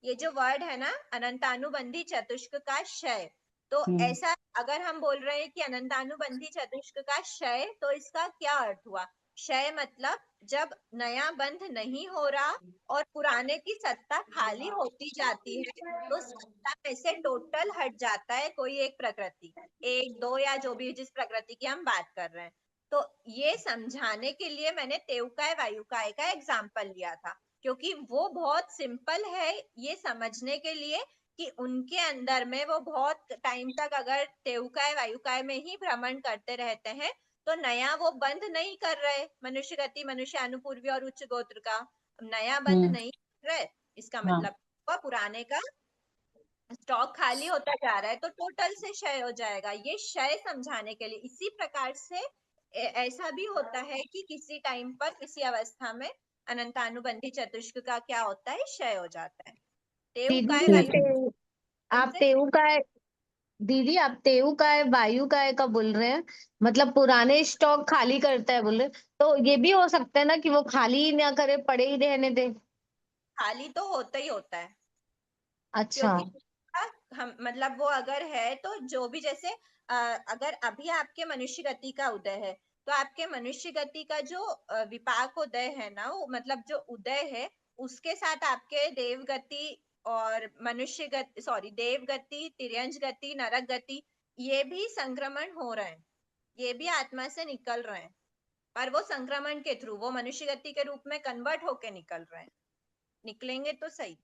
ये जो वर्ड है ना, अनंतानुबंधी चतुष्क का क्षय, तो ऐसा अगर हम बोल रहे हैं कि अनंतानुबंधी चतुष्क का क्षय, तो इसका क्या अर्थ हुआ? क्षय मतलब जब नया बंध नहीं हो रहा और पुराने की सत्ता खाली होती जाती है, तो सत्ता में से टोटल हट जाता है कोई एक प्रकृति, 1 2 या जो भी जिस प्रकृति की हम बात कर रहे हैं। तो ये समझाने के लिए मैंने तेऊकाय वायुकाय का एग्जाम्पल लिया था, क्योंकि वो बहुत सिंपल है ये समझने के लिए कि उनके अंदर में वो बहुत टाइम तक अगर तेऊकाय वायुकाय में ही भ्रमण करते रहते हैं, तो नया वो बंद नहीं कर रहे, मनुष्य गति, मनुष्य अनुपूर्वी और उच्च गोत्र का नया बंद नहीं कर रहे, इसका मतलब पुराने का स्टॉक खाली होता जा रहा है तो टोटल से क्षय हो जाएगा। ये क्षय समझाने के लिए, इसी प्रकार से ऐसा भी होता है कि किसी टाइम पर किसी अवस्था में अनंतानुबंधी चतुष्क का क्या होता है, क्षय हो जाता है। तेऊकाय वायु आप तेऊकाय दीदी, आप तेऊकाय वायुकाय का बोल रहे हैं, मतलब पुराने स्टॉक खाली करता है बोल रहे हैं। तो ये भी हो सकता है ना कि वो खाली ही ना करे, पड़े ही रहने दे। खाली तो होता ही होता है, अच्छा। क्योंकि हम मतलब वो अगर है तो जो भी जैसे अगर अभी आपके मनुष्य गति का उदय है तो आपके मनुष्य गति का जो विपाक उदय है ना, वो मतलब जो उदय है उसके साथ आपके देव गति और मनुष्य गति, सॉरी देव गति, तिर्यंज गति, नरक गति, ये भी संक्रमण हो रहे हैं, ये भी आत्मा से निकल रहे हैं, पर वो संक्रमण के थ्रू वो मनुष्य गति के रूप में कन्वर्ट होके निकल रहे हैं, निकलेंगे तो सही।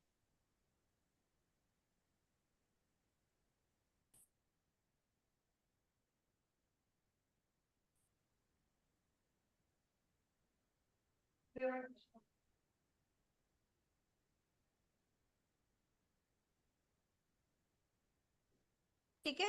ठीक है।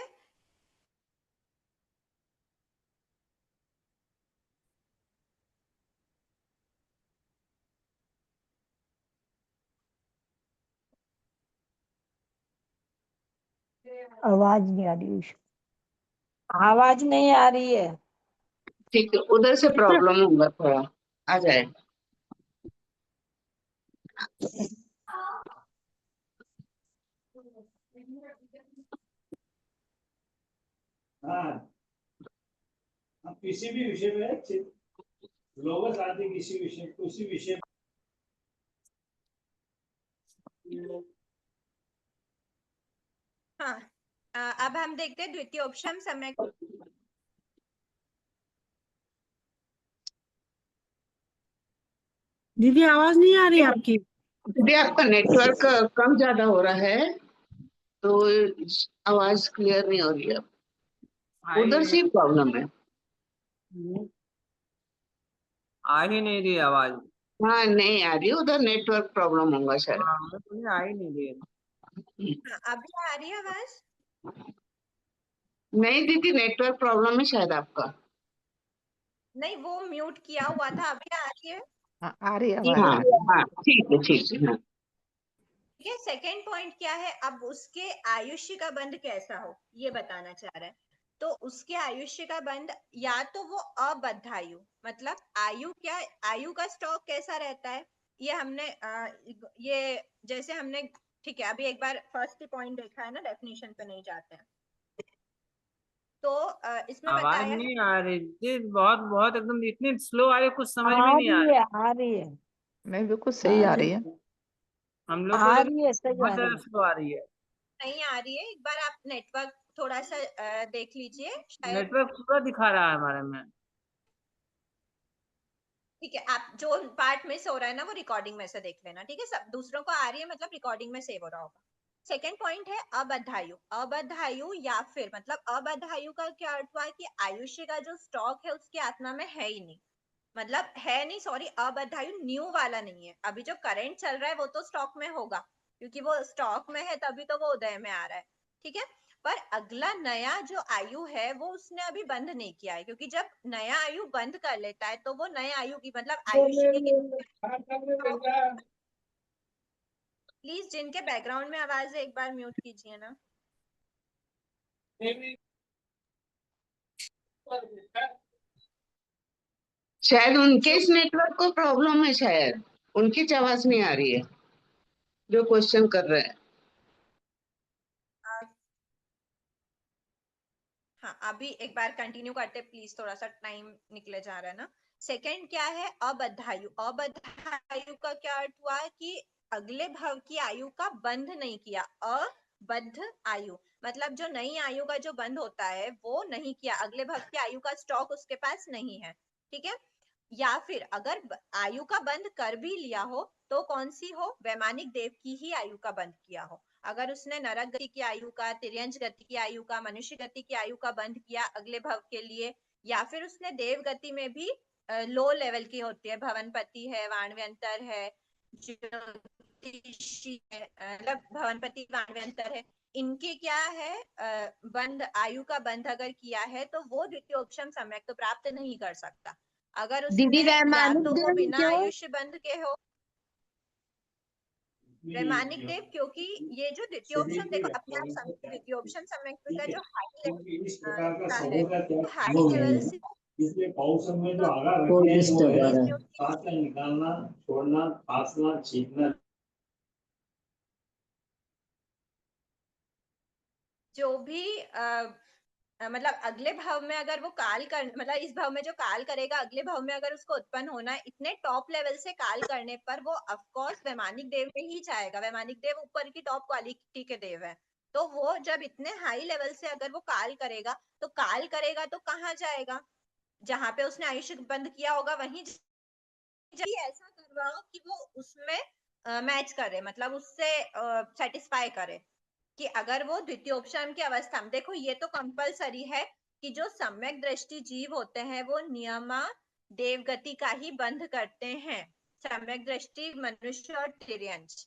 आवाज नहीं आ रही, आवाज नहीं आ रही है। ठीक है, उधर से प्रॉब्लम होगा थोड़ा, आ जाएगा। हाँ, हम किसी भी विषय में लोगों आदि किसी विषय हाँ, अब हम देखते हैं द्वितीय उपशम समय। दीदी आवाज नहीं आ रही आपकी। दीदी आपका नेटवर्क कम ज्यादा हो रहा है तो आवाज क्लियर नहीं हो रही है, उधर से प्रॉब्लम है। आ ही नहीं रही आवाज। हाँ नहीं आ रही, उधर नेटवर्क प्रॉब्लम होगा शायद। हाँ, मुझे आ ही नहीं रही। अभी आ रही है आवाज? नहीं दीदी, नेटवर्क प्रॉब्लम है शायद आपका। नहीं, वो म्यूट किया हुआ था, अभी आ रही है। हाँ, आ रही है हाँ आवाज। हाँ, ठीक है ठीक है। हाँ, ठीक है। सेकेंड पॉइंट क्या है, अब उसके आयुष्य का बंध कैसा हो ये बताना चाह रहा है। तो उसके आयुष्य का बंध, या तो वो अबद्ध आयु, मतलब आयु क्या, आयु का स्टॉक कैसा रहता है, ये हमने ये जैसे हमने, ठीक है, अभी एक बार फर्स्ट पॉइंट देखा है ना, डेफिनेशन पे नहीं जाते हैं। तो इसमें आवाज बताया नहीं आ रही जी, बहुत बहुत एकदम इतनी स्लो आ रही है, कुछ समझ में नहीं आ रही। आ रही है, नहीं, बिल्कुल सही आ रही है। हम लोग को आ लेकिन रही है, सही बहुत आ ज्यादा रही है। स्लो आ रही है। नहीं आ रही है, एक बार आप नेटवर्क थोड़ा सा देख लीजिए शायद। नेटवर्क पूरा दिखा रहा है हमारे में। ठीक है, आप जो पार्ट मिस हो रहा है ना वो रिकॉर्डिंग में से देख लेना, ठीक है। सब दूसरों को आ रही है मतलब रिकॉर्डिंग में सेव हो रहा होगा। सेकेंड पॉइंट है अबद्ध आयु। अबद्ध आयु या फिर मतलब अबद्ध आयु का क्या अर्थ हुआ कि आयुष्य का जो स्टॉक है उसकी आत्मा में है ही नहीं, मतलब है नहीं, सॉरी, अबद्ध आयु न्यू वाला नहीं है। अभी जो करंट चल रहा है वो तो स्टॉक में होगा, क्योंकि वो स्टॉक में है तभी तो वो उदय में आ रहा है, ठीक है। पर अगला नया जो आयु है वो उसने अभी बंद नहीं किया है, क्योंकि जब नया आयु बंद कर लेता है तो वो नए आयु की मतलब आयुष्य की, प्लीज जिनके बैकग्राउंड में आवाज है एक बार म्यूट कीजिए ना। शायद उनके इस नेटवर्क को प्रॉब्लम है, शायद उनकी आवाज नहीं आ रही है जो क्वेश्चन कर रहे हैं। हाँ, अभी एक बार कंटिन्यू करते प्लीज, थोड़ा सा टाइम निकले जा रहा है ना। सेकंड क्या है, अबद्ध आयु। अबद्ध आयु का क्या अर्थ हुआ कि अगले भव की आयु का बंध नहीं किया। अबद्ध आयु मतलब जो नई आयु का जो बंध होता है वो नहीं किया, अगले भव की आयु का स्टॉक उसके पास नहीं है, ठीक है। या फिर अगर आयु का बंद कर भी लिया हो तो कौन सी हो, वैमानिक देव की ही आयु का बंद किया हो। अगर उसने नरक गति की आयु का, तिर्यंज गति की आयु का, मनुष्य गति की आयु का बंद किया अगले भव के लिए, या फिर उसने देव गति में भी लो लेवल की होती है, भवनपति है, वाणव्यंतर है, ज्योतिषी है, मतलब भवनपति वाणव्यंतर है, इनके क्या है बंध, आयु का बंध अगर किया है तो वो द्वितीयोपशम सम्यक तो प्राप्त नहीं कर सकता। अगर दीदी उसने या वैमानिक तो वो देव बिना क्यों? आयुष्य बंध के हो, वैमानिक देव, क्योंकि ये जो द्वितीयोपशम, देखो अपने आप समझो, द्वितीयोपशम सम्यक का जो हाई क्योंकि इस लेवल प्रकार का का है, शब्दों का त्याग हाई लेवल से इसलिए पौरुषम में जो तो आगा रखते हैं वो है सांस का निकालना, छोड़ना, फांसना, छींकना। जो भी मतलब अगले भाव में अगर वो काल कर, मतलब इस भाव में जो काल करेगा अगले भाव में अगर उसको उत्पन्न होना है, इतने टॉप लेवल से काल करने पर वो ऑफ कोर्स वैमानिक देव में ही जाएगा। वैमानिक देव ऊपर की टॉप क्वालिटी के देव है, तो वो जब इतने हाई लेवल से अगर वो काल करेगा तो कहाँ जाएगा? जहां पे उसने आयुष्य बंद किया होगा वहीं ऐसा करवाओ कि वो उसमें मैच करे, मतलब उससे सेटिस्फाई करे कि अगर वो द्वितीयोपशम की अवस्था में, देखो ये तो कंपलसरी है कि जो सम्यक दृष्टि जीव होते हैं वो नियमा देवगति का ही बंध करते हैं। सम्यक दृष्टि मनुष्य और तिर्यंश,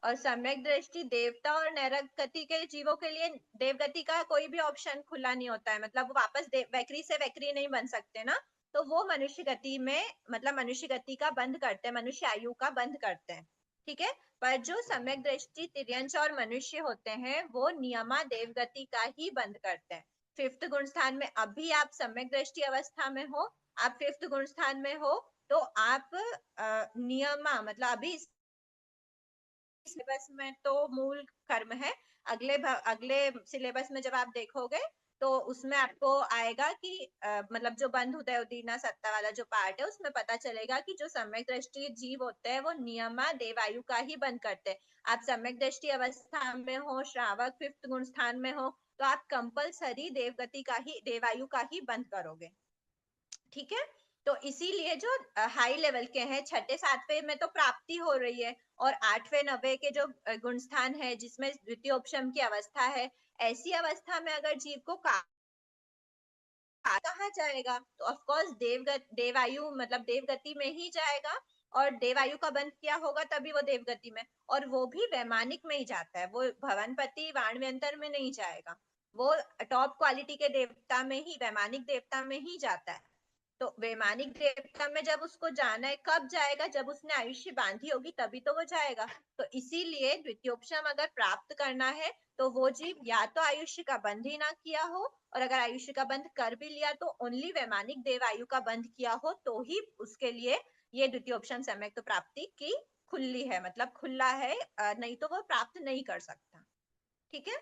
और सम्यक दृष्टि देवता और नरक गति के जीवों के लिए देवगति का कोई भी ऑप्शन खुला नहीं होता है, मतलब वो वापस वैक्री से वैक्री नहीं बन सकते ना, तो वो मनुष्य गति में, मतलब मनुष्य गति का बंद करते हैं, मनुष्य आयु का बंद करते हैं। ठीक है, पर जो सम्यक दृष्टि तिर्यंश और मनुष्य होते हैं वो नियमा देवगति का ही बंद करते हैं। 5th गुण स्थान में अभी आप सम्यक दृष्टि अवस्था में हो, आप 5th गुण स्थान में हो, तो आप नियमा, मतलब अभी सिलेबस में तो मूल कर्म है, अगले सिलेबस में जब आप देखोगे तो उसमें आपको आएगा कि मतलब जो बंध उदय उदीना सत्ता वाला जो पार्ट है उसमें पता चलेगा कि जो सम्यक दृष्टि जीव होते हैं वो नियमा देवायु का ही बंद करते हैं। आप सम्यक दृष्टि अवस्था में हो, श्रावक 5th गुण स्थान में हो, तो आप कंपलसरी देवगति का ही, देवायु का ही बंद करोगे। ठीक है, तो इसीलिए जो हाई लेवल के हैं 6ठे 7वें में तो प्राप्ति हो रही है, और 8वें 9वें के जो गुण स्थान है जिसमें द्वितीयोपशम की अवस्था है, ऐसी अवस्था में अगर जीव को कहाँ जाएगा? तो ऑफ कोर्स देवायु, मतलब देवगति में ही जाएगा, और देवायु का बंध किया होगा तभी वो देवगति में, और वो भी वैमानिक में ही जाता है, वो भवनपति वाणव्यंतर में नहीं जाएगा, वो टॉप क्वालिटी के देवता में ही, वैमानिक देवता में ही जाता है। तो वैमानिक देवता में जब उसको जाना है, कब जाएगा? जब उसने आयुष्य बांधी होगी तभी तो वो जाएगा। तो इसीलिए द्वितीयोपशम अगर प्राप्त करना है तो वो जीव या तो आयुष्य का बंध ही ना किया हो, और अगर आयुष्य का बंध कर भी लिया तो ओनली वैमानिक देव आयु का बंध किया हो, तो ही उसके लिए ये द्वितीयोपशम सम्यक तो प्राप्ति की खुली है, मतलब खुला है, नहीं तो वो प्राप्त नहीं कर सकता। ठीक है,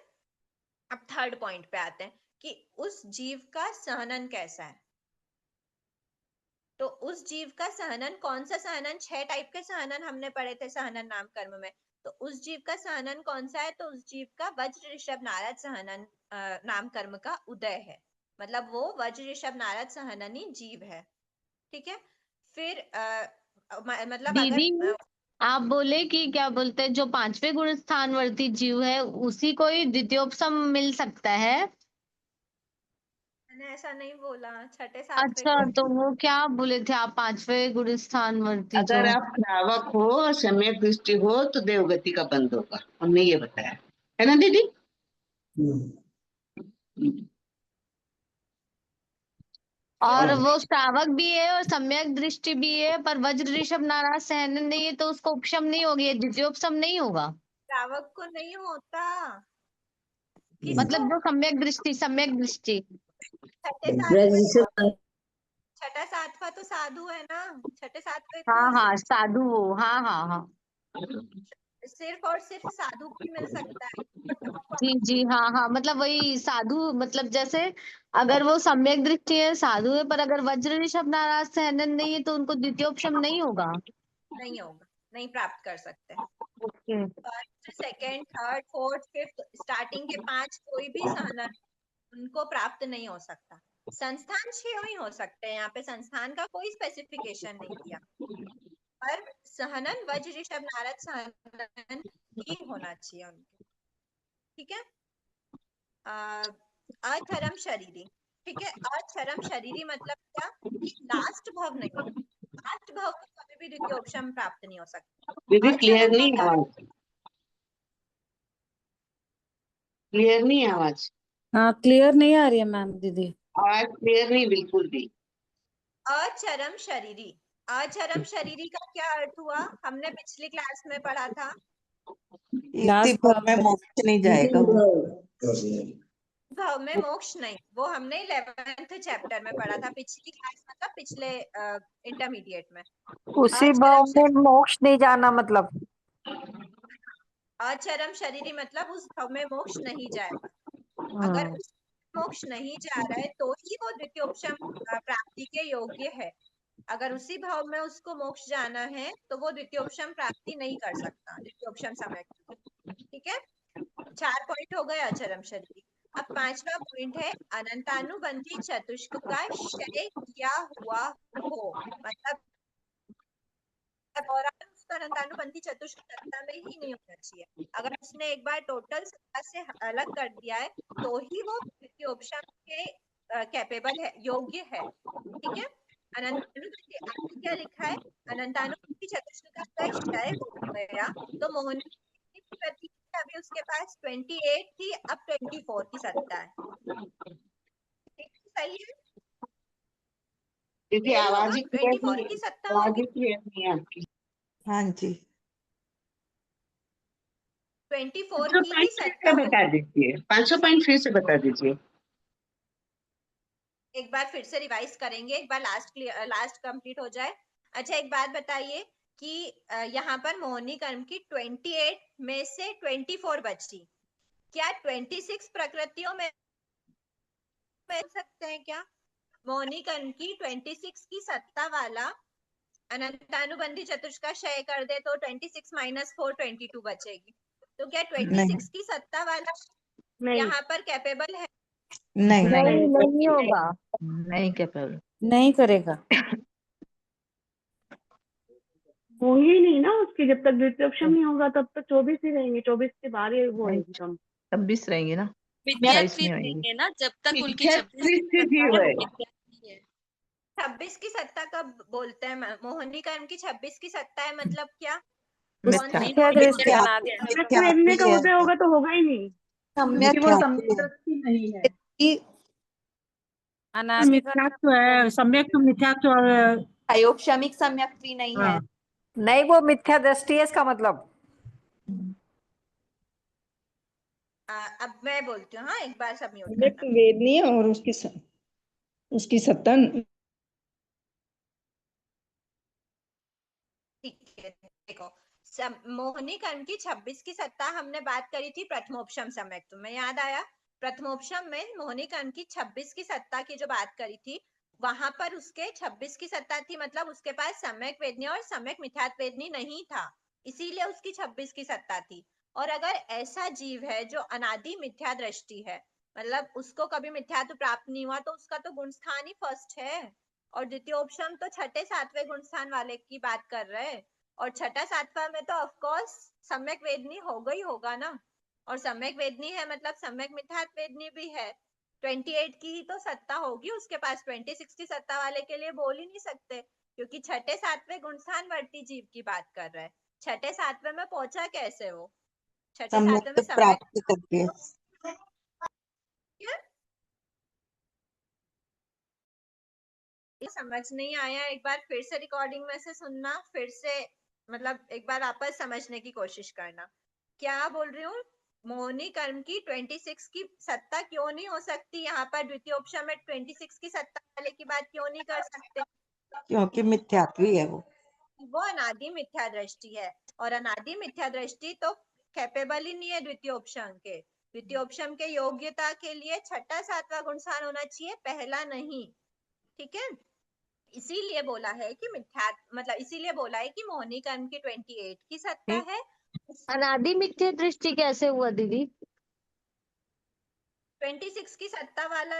अब थर्ड पॉइंट पे आते हैं कि उस जीव का सहनन कैसा है। तो उस जीव का सहनन, कौन सा सहनन? 6 टाइप के सहनन हमने पढ़े थे सहनन नाम कर्म में। तो उस जीव का सहनन कौन सा है? तो उस जीव का वज्र ऋषभ नारद सहनन नाम कर्म का उदय है, मतलब वो वज्र ऋषभ नारद सहननी जीव है। ठीक है, फिर मतलब दीदी अगर आप बोले कि क्या बोलते हैं, जो 5वें गुण स्थानवर्ती जीव है उसी को ही द्वितीयोपशम मिल सकता है? मैंने ऐसा नहीं बोला, 6ठे 7वें अच्छा, तो वो क्या बोले थे आप, 5वें गुण स्थानवर्ती जो? अगर आप श्रावक हो और सम्यक दृष्टि हो तो देवगति का बंध होगा, हमने ये बताया है ना दीदी? और वो श्रावक भी है और सम्यक दृष्टि भी है, पर वज्र ऋषभ नाराज सहनन नहीं है, तो उसको उपशम नहीं होगी, द्वितीयोपशम नहीं होगा? श्रावक को नहीं होता, मतलब जो सम्यक दृष्टि 6ठे 7वें, 6ठा 7वां तो साधु है ना, 6ठे 7वें हाँ को हाँ साधु हो, हाँ हाँ हाँ सिर्फ और सिर्फ साधु को ही मिल सकता है। जी जी हाँ हाँ, मतलब वही साधु, मतलब जैसे अगर वो सम्यक दृष्टि है, साधु है, पर अगर वज्र ऋषभ नाराज सहनन नहीं है तो उनको द्वितीयोपशम नहीं होगा। नहीं होगा, नहीं प्राप्त कर सकते। Okay. First, second, third, fourth, fifth, starting के 5 कोई भी सहनन उनको प्राप्त नहीं हो सकता। संस्थान 6 ही हो सकते हैं, यहाँ पे संस्थान का कोई स्पेसिफिकेशन नहीं दिया, पर सहनन वज्र ऋषभ नारद सहनन ही होना चाहिए उनके। ठीक है, अधर्म शरीरी। ठीक है, अधर्म शरीरी मतलब क्या? कि लास्ट भव नहीं, लास्ट भव में कभी भी द्वितीयोपशम प्राप्त नहीं हो सकता। दीदी अधर्म क्लियर नहीं मतलब आवाज। क्लियर नहीं है आवाज। हाँ क्लियर नहीं आ रही है मैम दीदी। आवाज क्लियर नहीं बिल्कुल भी। अचरम शरीरी, अचरम शरीरी का क्या अर्थ हुआ? हमने पिछली क्लास में पढ़ा था। इसी लास्ट भव में मोक्ष नहीं जाएगा वो। भाव में मोक्ष नहीं, वो हमने 11th चैप्टर में पढ़ा था, पिछली क्लास मतलब पिछले इंटरमीडिएट में। उसी भाव में मोक्ष नहीं जाना मतलब। अचरम शरीरी मतलब उस भाव में मोक्ष नहीं जाएगा। अगर उस मोक्ष नहीं जा रहा है तो ही वो द्वितीयोपशम प्राप्ति के योग्य है। अगर उसी भाव में उसको मोक्ष जाना है तो वो द्वितीयोपशम प्राप्ति नहीं कर सकता, द्वितीयोपशम समय। ठीक है, 4 पॉइंट हो गए अचरम शरीरी। अब 5वां पॉइंट है अनंतानुबंधी चतुष्क का क्षय किया हुआ हो, मतलब और उसका अनंतानुबंधी चतुष्क सत्ता में ही नहीं होना चाहिए। अगर उसने एक बार टोटल सत्ता से अलग कर दिया है तो ही वो द्वितीयोपशम के कैपेबल है, योग्य है। ठीक है, अनंतानुबंधी आगे क्या लिखा है? अनंतानुबंधी चतुष्क का क्षय हो गया तो मोहनी प्रति अभी उसके पास 28 थी, अब 24 की सत्ता है। सही है दीदी, यही आवाज होगा, ही क्लियर 24 नहीं, की सत्ता आवाज होगी। ही क्लियर नहीं है आपकी। हाँ जी, 24 500 की पॉइंट ही फिर सत्ता से होगी। बता दीजिए, 500 पॉइंट फिर से बता दीजिए। एक बार फिर से रिवाइज करेंगे, एक बार लास्ट कंप्लीट हो जाए। अच्छा एक बात बताइए कि यहाँ पर मोहनी कर्म की 28 में से 24 बची, क्या 26 प्रकृतियों में मिल सकते हैं क्या? मोहनी कर्म की 26 की सत्ता वाला अनंतानुबंधी चतुष्क का क्षय कर दे तो 26 - 4 22 बचेगी। तो क्या 26 की सत्ता वाला नहीं यहाँ पर कैपेबल है? नहीं नहीं नहीं होगा। नहीं कैपेबल, नहीं करेगा। होंगे ही नहीं ना उसके, जब तक द्वितीयोपशम नहीं होगा तब तक 24 ही रहेंगे, 24 के बाद ही वो होगी कम। 26 रहेंगे ना, 28 मिथ्यात्व नहीं होंगी। रहेंगे ना जब तक उनकी 26 मिथ्यात्व सत्ता है, जीव वो है। मिथ्यात्व है। 26 की सत्ता कब बोलते हैं? मोहनी कर्म की 26 की सत्ता है मतलब क्या? कौन मिथ्या सी? मिथ्या दृष्टि। अनादि सम्यक वेदने का उदय होगा तो होगा ही नहीं। सम्यक वो है। सम्यक दृष्टि नहीं है, अनादि का मिथ्यात्व है, सम्यक तो मिथ्यात्व और अयोगशमिक सम्यक भी नहीं है। हाँ। नहीं वो मिथ्या दृष्टि है इसका मतलब। अब मैं बोलती हूँ, हाँ एक बार सब म्यूट सम्यक करना। वेदनीय है और उसकी सत्ता ठीक है, देखो मोहनी कर्म की 26 की सत्ता हमने बात करी थी प्रथमोपशम समय, तुम्हें याद आया? प्रथमोपशम में मोहनी कर्म की 26 की सत्ता की जो बात करी थी, वहां पर उसके 26 की सत्ता थी, मतलब उसके पास सम्यक वेदनी और सम्यक मिथ्यात्व वेदनी नहीं था, इसीलिए उसकी 26 की सत्ता थी। और अगर ऐसा जीव है जो अनादि मिथ्या दृष्टि है, मतलब उसको कभी मिथ्यात्व प्राप्त नहीं हुआ, तो उसका तो गुण स्थान ही फर्स्ट है। और द्वितीयोपशम तो 6ठे 7वें गुण स्थान वाले की बात कर रहे हैं, और 6ठा 7वां में तो ऑफकोर्स सम्यक वेदनी होगा ही होगा ना। और सम्यक वेदनी है मतलब सम्यक मिथ्यात्व वेदनी भी है। 28 की तो सत्ता होगी उसके पास, 26 की सत्ता वाले के लिए बोल ही नहीं सकते, क्योंकि 6ठे 7वें गुणस्थान वर्ती जीव की बात कर रहे हैं। 6ठे 7वें में पहुंचा कैसे वो? 6ठे 7वें में सम्यक सम्यक प्राप्त करके। समझ नहीं आया, एक बार फिर से रिकॉर्डिंग में से सुनना, फिर से मतलब एक बार वापस समझने की कोशिश करना। क्या बोल रही हूँ? मोहनी कर्म की 26 की सत्ता क्यों नहीं हो सकती? यहाँ पर द्वितीयोपशम में 26 की सत्ता वाले की बात क्यों नहीं कर सकते? क्योंकि मिथ्यात्वी है वो अनादि मिथ्या दृष्टि है, और अनादि मिथ्या दृष्टि तो कैपेबल ही नहीं है द्वितीयोपशम के। द्वितीयोपशम के योग्यता के लिए 6ठा 7वां गुणस्थान होना चाहिए, पहला नहीं। ठीक है, इसीलिए बोला है कि मिथ्या, मतलब इसीलिए बोला है कि मोहनी कर्म की 28 की सत्ता है। अनादि मिथ्या दृष्टि कैसे हुआ दीदी? 26 की सत्ता वाला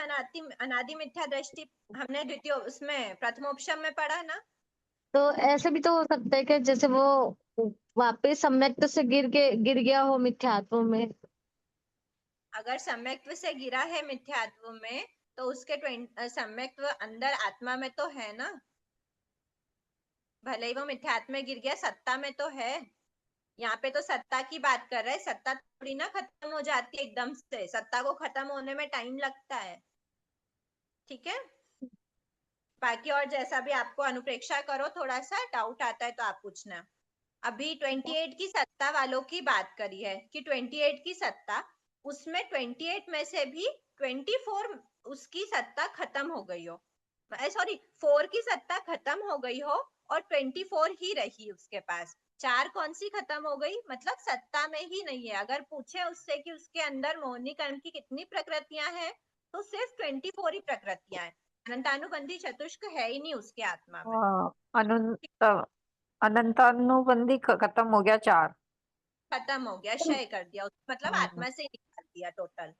अनादि मिथ्या दृष्टि हमने द्वितीय उसमें प्रथमोपशम में पढ़ा ना। तो ऐसे भी तो हो सकता है कि जैसे वो वापस सम्यक्त से गिर गया हो मिथ्यात्व में। अगर सम्यक्त्व से गिरा है मिथ्यात्व में तो उसके सम्यक्त्व अंदर आत्मा में तो है ना, भले ही वो मिथ्यात्व में गिर गया, सत्ता में तो है। यहाँ पे तो सत्ता की बात कर रहे हैं, सत्ता थोड़ी ना खत्म हो जाती है एकदम से, सत्ता को खत्म होने में टाइम लगता है। ठीक है, बाकी और जैसा भी आपको अनुप्रेक्षा करो, थोड़ा सा डाउट आता है तो आप पूछना। अभी 28 की सत्ता वालों की बात करी है कि 28 की सत्ता, उसमें 28 में से भी 24 उसकी सत्ता खत्म हो गई हो, सॉरी 4 की सत्ता खत्म हो गई हो और 24 ही रही उसके पास। 4 कौन सी खत्म हो गई, मतलब सत्ता में ही नहीं है। अगर पूछे उससे कि उसके अंदर मोहिनी कर्म की कितनी प्रकृतियां हैं, तो सिर्फ 24 ही प्रकृतियां हैं, अनंतानुबंधी चतुष्क है ही नहीं उसके आत्मा में। अनंतानुबंधी खत्म हो गया 4। खत्म हो गया, क्षय कर दिया, मतलब आत्मा से निकाल दिया टोटल।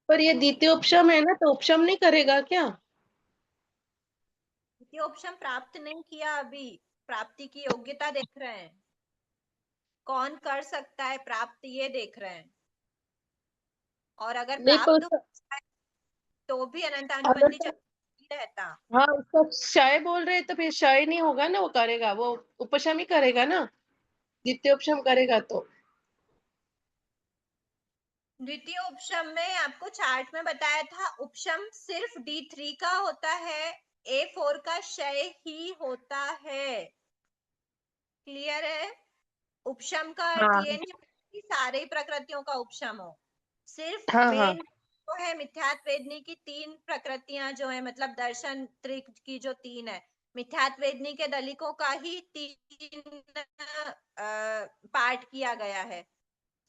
पर ये द्वितीय उपशम है ना, तो उपशम नहीं करेगा क्या? द्वितीय उपशम प्राप्त नहीं किया, अभी प्राप्ति की योग्यता देख रहे हैं, कौन कर सकता है प्राप्त, ये देख रहे हैं। और अगर नहीं प्राप्त तो होता है तो भी अनंतानुबंधी चतुष्क रहता। हाँ, उसका क्षय बोल रहे तो फिर क्षय नहीं होगा ना, वो करेगा, वो उपशम ही करेगा ना, द्वितीय उपशम करेगा तो। द्वितीय उपशम में आपको चार्ट में बताया था, उपशम सिर्फ D3 का होता है, A4 का क्षय ही होता है। क्लियर है? उपशम का अर्थ हाँ ये नहीं कि सारे प्रकृतियों का उपशम हो, सिर्फ हाँ हाँ मेन जो है मिथ्यात्व वेदनी की 3 प्रकृतियां जो है, मतलब दर्शन त्रिक की जो 3 है, मिथ्यात्व वेदनी के दलिकों का ही 3 पार्ट किया गया है,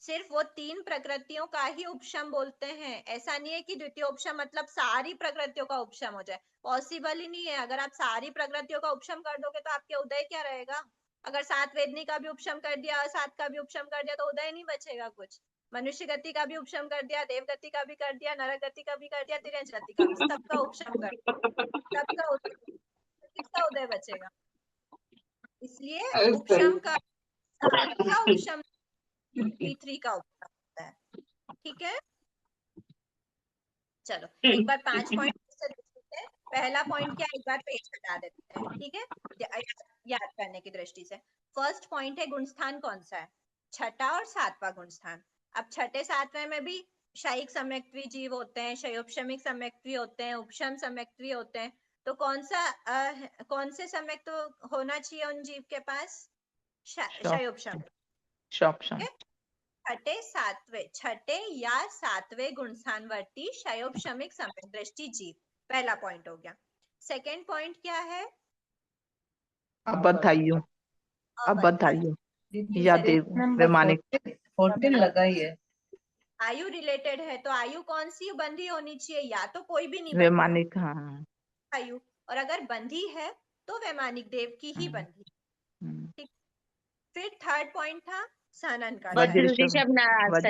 सिर्फ वो 3 प्रकृतियों का ही उपशम बोलते हैं। ऐसा नहीं है कि द्वितीय उपशम मतलब सारी प्रकृतियों का उपशम हो जाए, पॉसिबल ही नहीं है। अगर आप सारी प्रकृतियों का उपशम कर दोगे तो आपके उदय क्या रहेगा? अगर 7 वेदनी का भी उपशम कर दिया और 7 का भी उपशम कर दिया तो उदय नहीं बचेगा कुछ। मनुष्य गति का भी उपशम कर दिया, देव गति का भी कर दिया, नरक गति का भी कर दिया, तिरंज गति का भी, सबका उपशम कर दिया, सबका उदय, किसका उदय बचेगा? इसलिए उपशम का सबका उपशम D3 का उपशम होता है। ठीक है, चलो एक बार 5 पॉइंट से देखते हैं। पहला पॉइंट क्या, एक बार पेज हटा देते हैं, ठीक है, याद करने की दृष्टि से। फर्स्ट पॉइंट है गुणस्थान कौन सा है, छठा और 7वां गुणस्थान। अब छठे 7वें में भी शायिक सम्यक्त्वी जीव होते हैं, शयोपशमिक सम्यक्त्वी होते हैं, उपशम सम्यक्त्वी होते हैं। तो कौन से सम्यक्त्व होना चाहिए उन जीव के पास? शयोपशम। छठे या 7वें गुणस्थानवर्ती शयोपशमिक सम्यक दृष्टि जीव, पहला पॉइंट हो गया। सेकंड पॉइंट क्या है? अबद्धायु या देव वैमानिक। 14 लगा ही है। आयु रिलेटेड है, तो आयु कौन सी बंधी होनी चाहिए? या तो कोई भी नहीं बंधी वैमानिक, हाँ आयु, और अगर बंधी है तो वैमानिक देव की ही बंधी। ठीक, फिर थर्ड पॉइंट था सहनन का, वज्रऋषभ नारद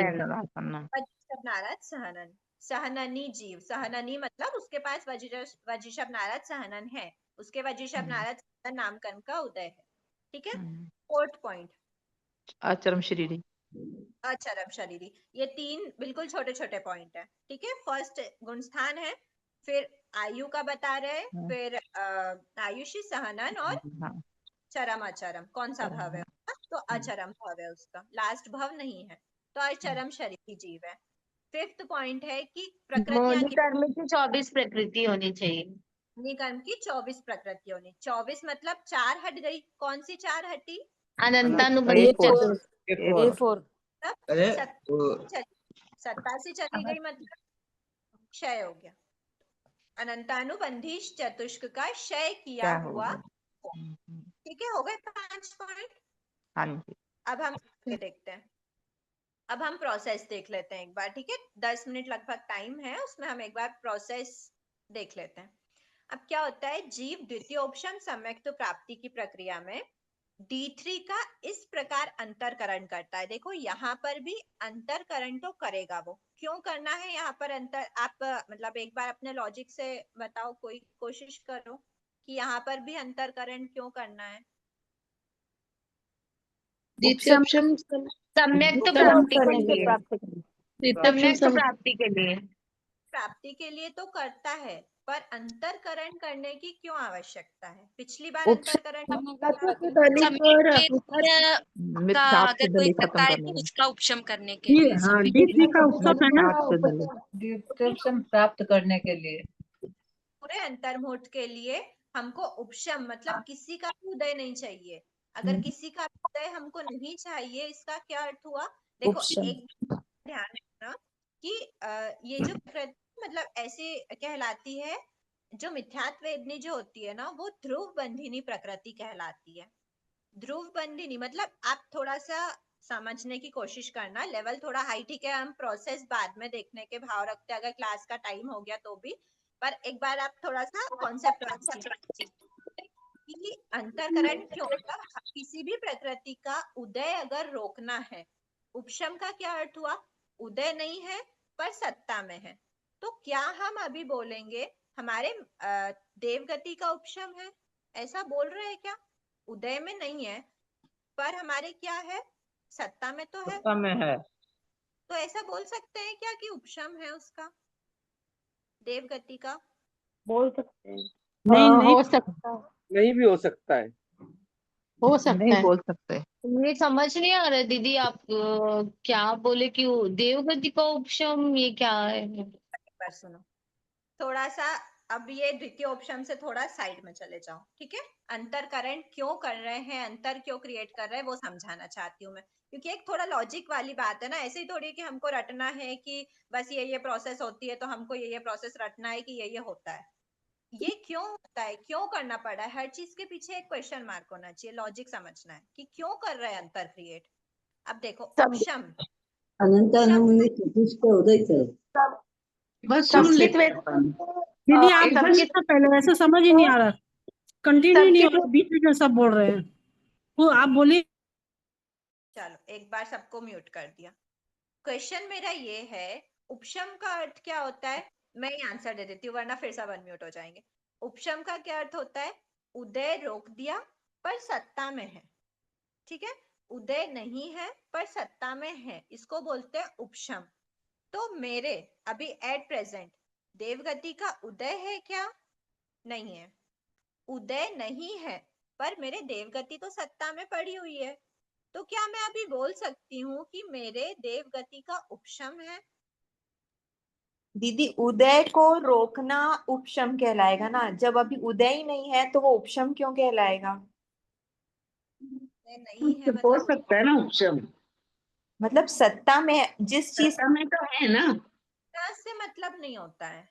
सहनन, सहननी जीव, सहननी मतलब उसके पास वज्रऋषभ नारद सहनन है, उसके वज्रऋषभ नारद सहनन नामकरण का उदय है। ठीक है, फोर्थ पॉइंट अचरम शरीरी। अचरम शरीरी। ये 3 बिल्कुल छोटे छोटे पॉइंट है। ठीक है, फर्स्ट गुणस्थान है, फिर आयु का बता रहे, फिर आयुषी सहनन और चरम अचरम, कौन सा भाव है? तो अचरम भाव है उसका, लास्ट भाव नहीं है, तो अचरम शरीरी जीव है। फिफ्थ पॉइंट है कि प्रकृतियां कर्म की 24 प्रकृति होनी चाहिए, कर्म की 24 प्रकृति होनी। 24 मतलब 4 हट गई, कौन सी 4 हटी? अनंतानुबंधी चतुष्क। A4 सत्ता से चली गई मतलब क्षय हो गया, अनंतानुबंधी चतुष्क का क्षय किया हुआ। ठीक है, हो गए 5 पॉइंट। हाँ जी, अब हम देखते हैं, अब हम प्रोसेस देख लेते हैं एक बार। ठीक है, 10 मिनट लगभग टाइम है, उसमें हम एक बार प्रोसेस देख लेते हैं। अब क्या होता है, जीव द्वितीय उपशम सम्यक्त्व प्राप्ति की प्रक्रिया में D3 का इस प्रकार अंतरकरण करता है। देखो यहाँ पर भी अंतरकरण तो करेगा, वो क्यों करना है यहाँ पर अंतर? आप मतलब एक बार अपने लॉजिक से बताओ, कोई कोशिश करो कि यहाँ पर भी अंतरकरण क्यों करना है? सम्यक्त्व प्राप्ति के लिए, प्राप्ति के लिए तो करता है, पर अंतरकरण करने की क्यों आवश्यकता है? पिछली बार उपशम अंतरकरण करने क्या का था? मिथ्यात्व से दलित खत्म करने का उसका उपशम करने के लिए हाँ D3 का उपसम है ना। मिथ्यात्व से दलित द्वितीयोपम प्राप्त करने के लिए पूरे अंतर्मुहूर्त के लिए हमको उपशम मतलब किसी का भी उदय नहीं चाहिए। अगर किसी का भी उदय हमको नहीं चाहिए, इसका क्या अर्थ हुआ? देखो उपशम। एक ध्यान रखना कि ये जो प्रकृति मतलब ऐसे कहलाती है, जो मिथ्यात्व वेदनी जो होती है ना, वो ध्रुव बंधिनी प्रकृति कहलाती है। ध्रुव बंधिनी मतलब आप थोड़ा सा समझने की कोशिश करना, लेवल थोड़ा हाई, ठीक है, हम प्रोसेस बाद में देखने के भाव रखते हैं, अगर क्लास का टाइम हो गया तो भी, पर एक बार आप थोड़ा सा कॉन्सेप्ट कि अंतरकरण क्यों, मतलब किसी भी प्रकृति का उदय अगर रोकना है, उपशम का क्या अर्थ हुआ? उदय नहीं है पर सत्ता में है। तो क्या हम अभी बोलेंगे हमारे देवगति का उपशम है, ऐसा बोल रहे हैं क्या? उदय में नहीं है पर हमारे क्या है, सत्ता में तो है। सत्ता में है। तो ऐसा बोल सकते हैं क्या कि उपशम है उसका, देवगति का? बोल सकते हैं। नहीं नहीं हो सकता है, नहीं भी हो सकता है। हो सकता नहीं है। बोल सकते। ये समझ नहीं आ रहा दीदी, आप क्या बोले कि वो देवगति का उपशम, ये क्या है? एक बार सुनो थोड़ा सा, अब ये द्वितीय ऑप्शन से थोड़ा साइड में चले जाओ, ठीक है? अंतरकरण क्यों कर रहे हैं, अंतर क्यों क्रिएट कर रहे हैं, वो समझाना चाहती हूँ मैं, क्योंकि एक थोड़ा लॉजिक वाली बात है ना। ऐसे ही थोड़ी कि हमको रटना है कि बस ये प्रोसेस होती है तो हमको ये प्रोसेस रटना है कि ये होता है। ये क्यों होता है, क्यों करना पड़ा है, हर चीज के पीछे एक क्वेश्चन मार्क होना चाहिए, लॉजिक समझना है कि क्यों कर रहे हैं अंतर क्रिएट। अब देखो उपशम, बस सुन ले संकित वेद दीदी आप बोलिए संकित ना, पहले ऐसे समझ ही नहीं आ रहा, कंटिन्यू नहीं हो संकित रहा, बीच में सब बोल रहे हैं, वो आप बोलिए। चलो एक बार सबको म्यूट कर दिया। क्वेश्चन मेरा ये है, उपशम का अर्थ क्या होता है? मैं ही आंसर दे देती हूँ वरना फिर सब अनम्यूट हो जाएंगे। उपशम का क्या अर्थ होता है? उदय रोक दिया पर सत्ता में है, ठीक है? उदय नहीं है पर सत्ता में है, इसको बोलते हैं उपशम। तो मेरे अभी एट प्रेजेंट देवगति का उदय है क्या? नहीं है। उदय नहीं है पर मेरे देवगति तो सत्ता में पड़ी हुई है, तो क्या मैं अभी बोल सकती हूँ कि मेरे देवगति का उपशम है? दीदी उदय को रोकना उपशम कहलाएगा ना, जब अभी उदय ही नहीं है तो वो उपशम क्यों कहलाएगा? नहीं है हो सकता है ना उपशम, मतलब सत्ता में जिस चीज सत्ता में तो है ना। से मतलब नहीं होता है,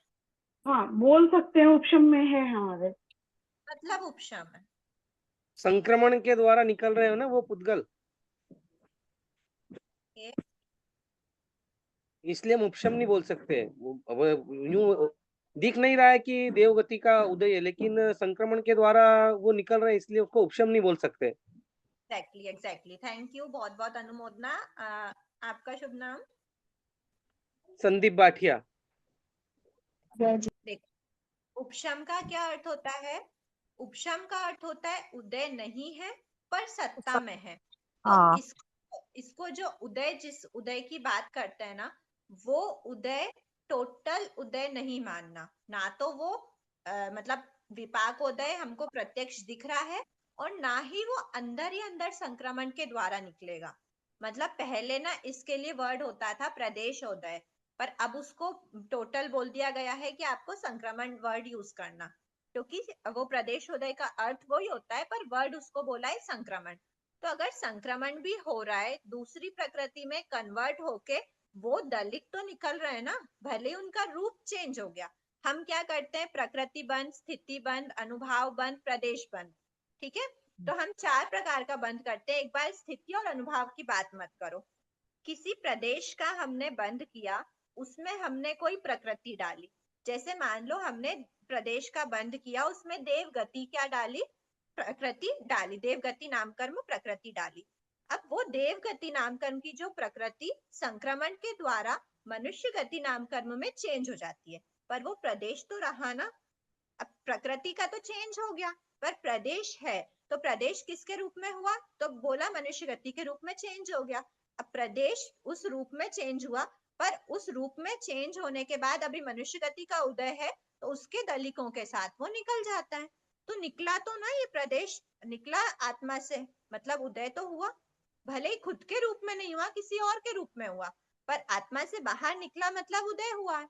हाँ बोल सकते हैं उपशम में है हमारे। मतलब उपशम है। संक्रमण के द्वारा निकल रहे हो ना वो पुद्गल, इसलिए हम उपशम नहीं बोल सकते। यूं दिख नहीं रहा है कि देवगति का उदय है, लेकिन संक्रमण के द्वारा वो निकल रहे हैं, इसलिए उसको उपशम नहीं बोल सकते। एग्जैक्टली थैंक यू, बहुत बहुत अनुमोदना। आपका शुभ नाम? संदीप बाठिया। देखो उपशम का क्या अर्थ होता है? उपशम का अर्थ होता है उदय नहीं है पर सत्ता में है। तो इसको जो उदय, जिस उदय की बात करते हैं ना, वो उदय टोटल उदय नहीं मानना, ना तो वो मतलब विपाक उदय हमको प्रत्यक्ष दिख रहा है, और ना ही वो अंदर ही अंदर संक्रमण के द्वारा निकलेगा। मतलब पहले ना इसके लिए वर्ड होता था प्रदेश उदय, पर अब उसको टोटल बोल दिया गया है कि आपको संक्रमण वर्ड यूज करना, क्योंकि वो प्रदेश उदय का अर्थ वही होता है पर वर्ड उसको बोला है संक्रमण। तो अगर संक्रमण भी हो रहा है दूसरी प्रकृति में कन्वर्ट होके, वो दलित तो निकल रहे हैं ना, भले उनका रूप चेंज हो गया। हम क्या करते हैं? प्रकृति बंध, स्थिति बंध, अनुभाव बंध, प्रदेश बंध, ठीक है? तो हम 4 प्रकार का बंध करते हैं। एक बार स्थिति और अनुभाव की बात मत करो। किसी प्रदेश का हमने बंध किया, उसमें हमने कोई प्रकृति डाली, जैसे मान लो हमने प्रदेश का बंध किया, उसमें देवगति क्या डाली? प्रकृति डाली, देवगति नाम कर्म प्रकृति डाली। अब वो देवगति नाम कर्म की जो प्रकृति संक्रमण के द्वारा मनुष्य गति नाम कर्म में चेंज हो जाती है, पर वो प्रदेश तो रहा ना। अब प्रकृति का तो चेंज हो गया पर प्रदेश है, तो प्रदेश किसके रूप में हुआ? तो बोला मनुष्य गति के रूप में चेंज हो गया। अब प्रदेश उस रूप में चेंज हुआ, पर उस रूप में चेंज होने के बाद अभी मनुष्य गति का उदय है, तो उसके दलिकों के साथ वो निकल जाता है। तो निकला तो ना, ये प्रदेश निकला आत्मा से, मतलब उदय तो हुआ, भले ही खुद के रूप में नहीं हुआ, किसी और के रूप में हुआ, पर आत्मा से बाहर निकला मतलब उदय हुआ।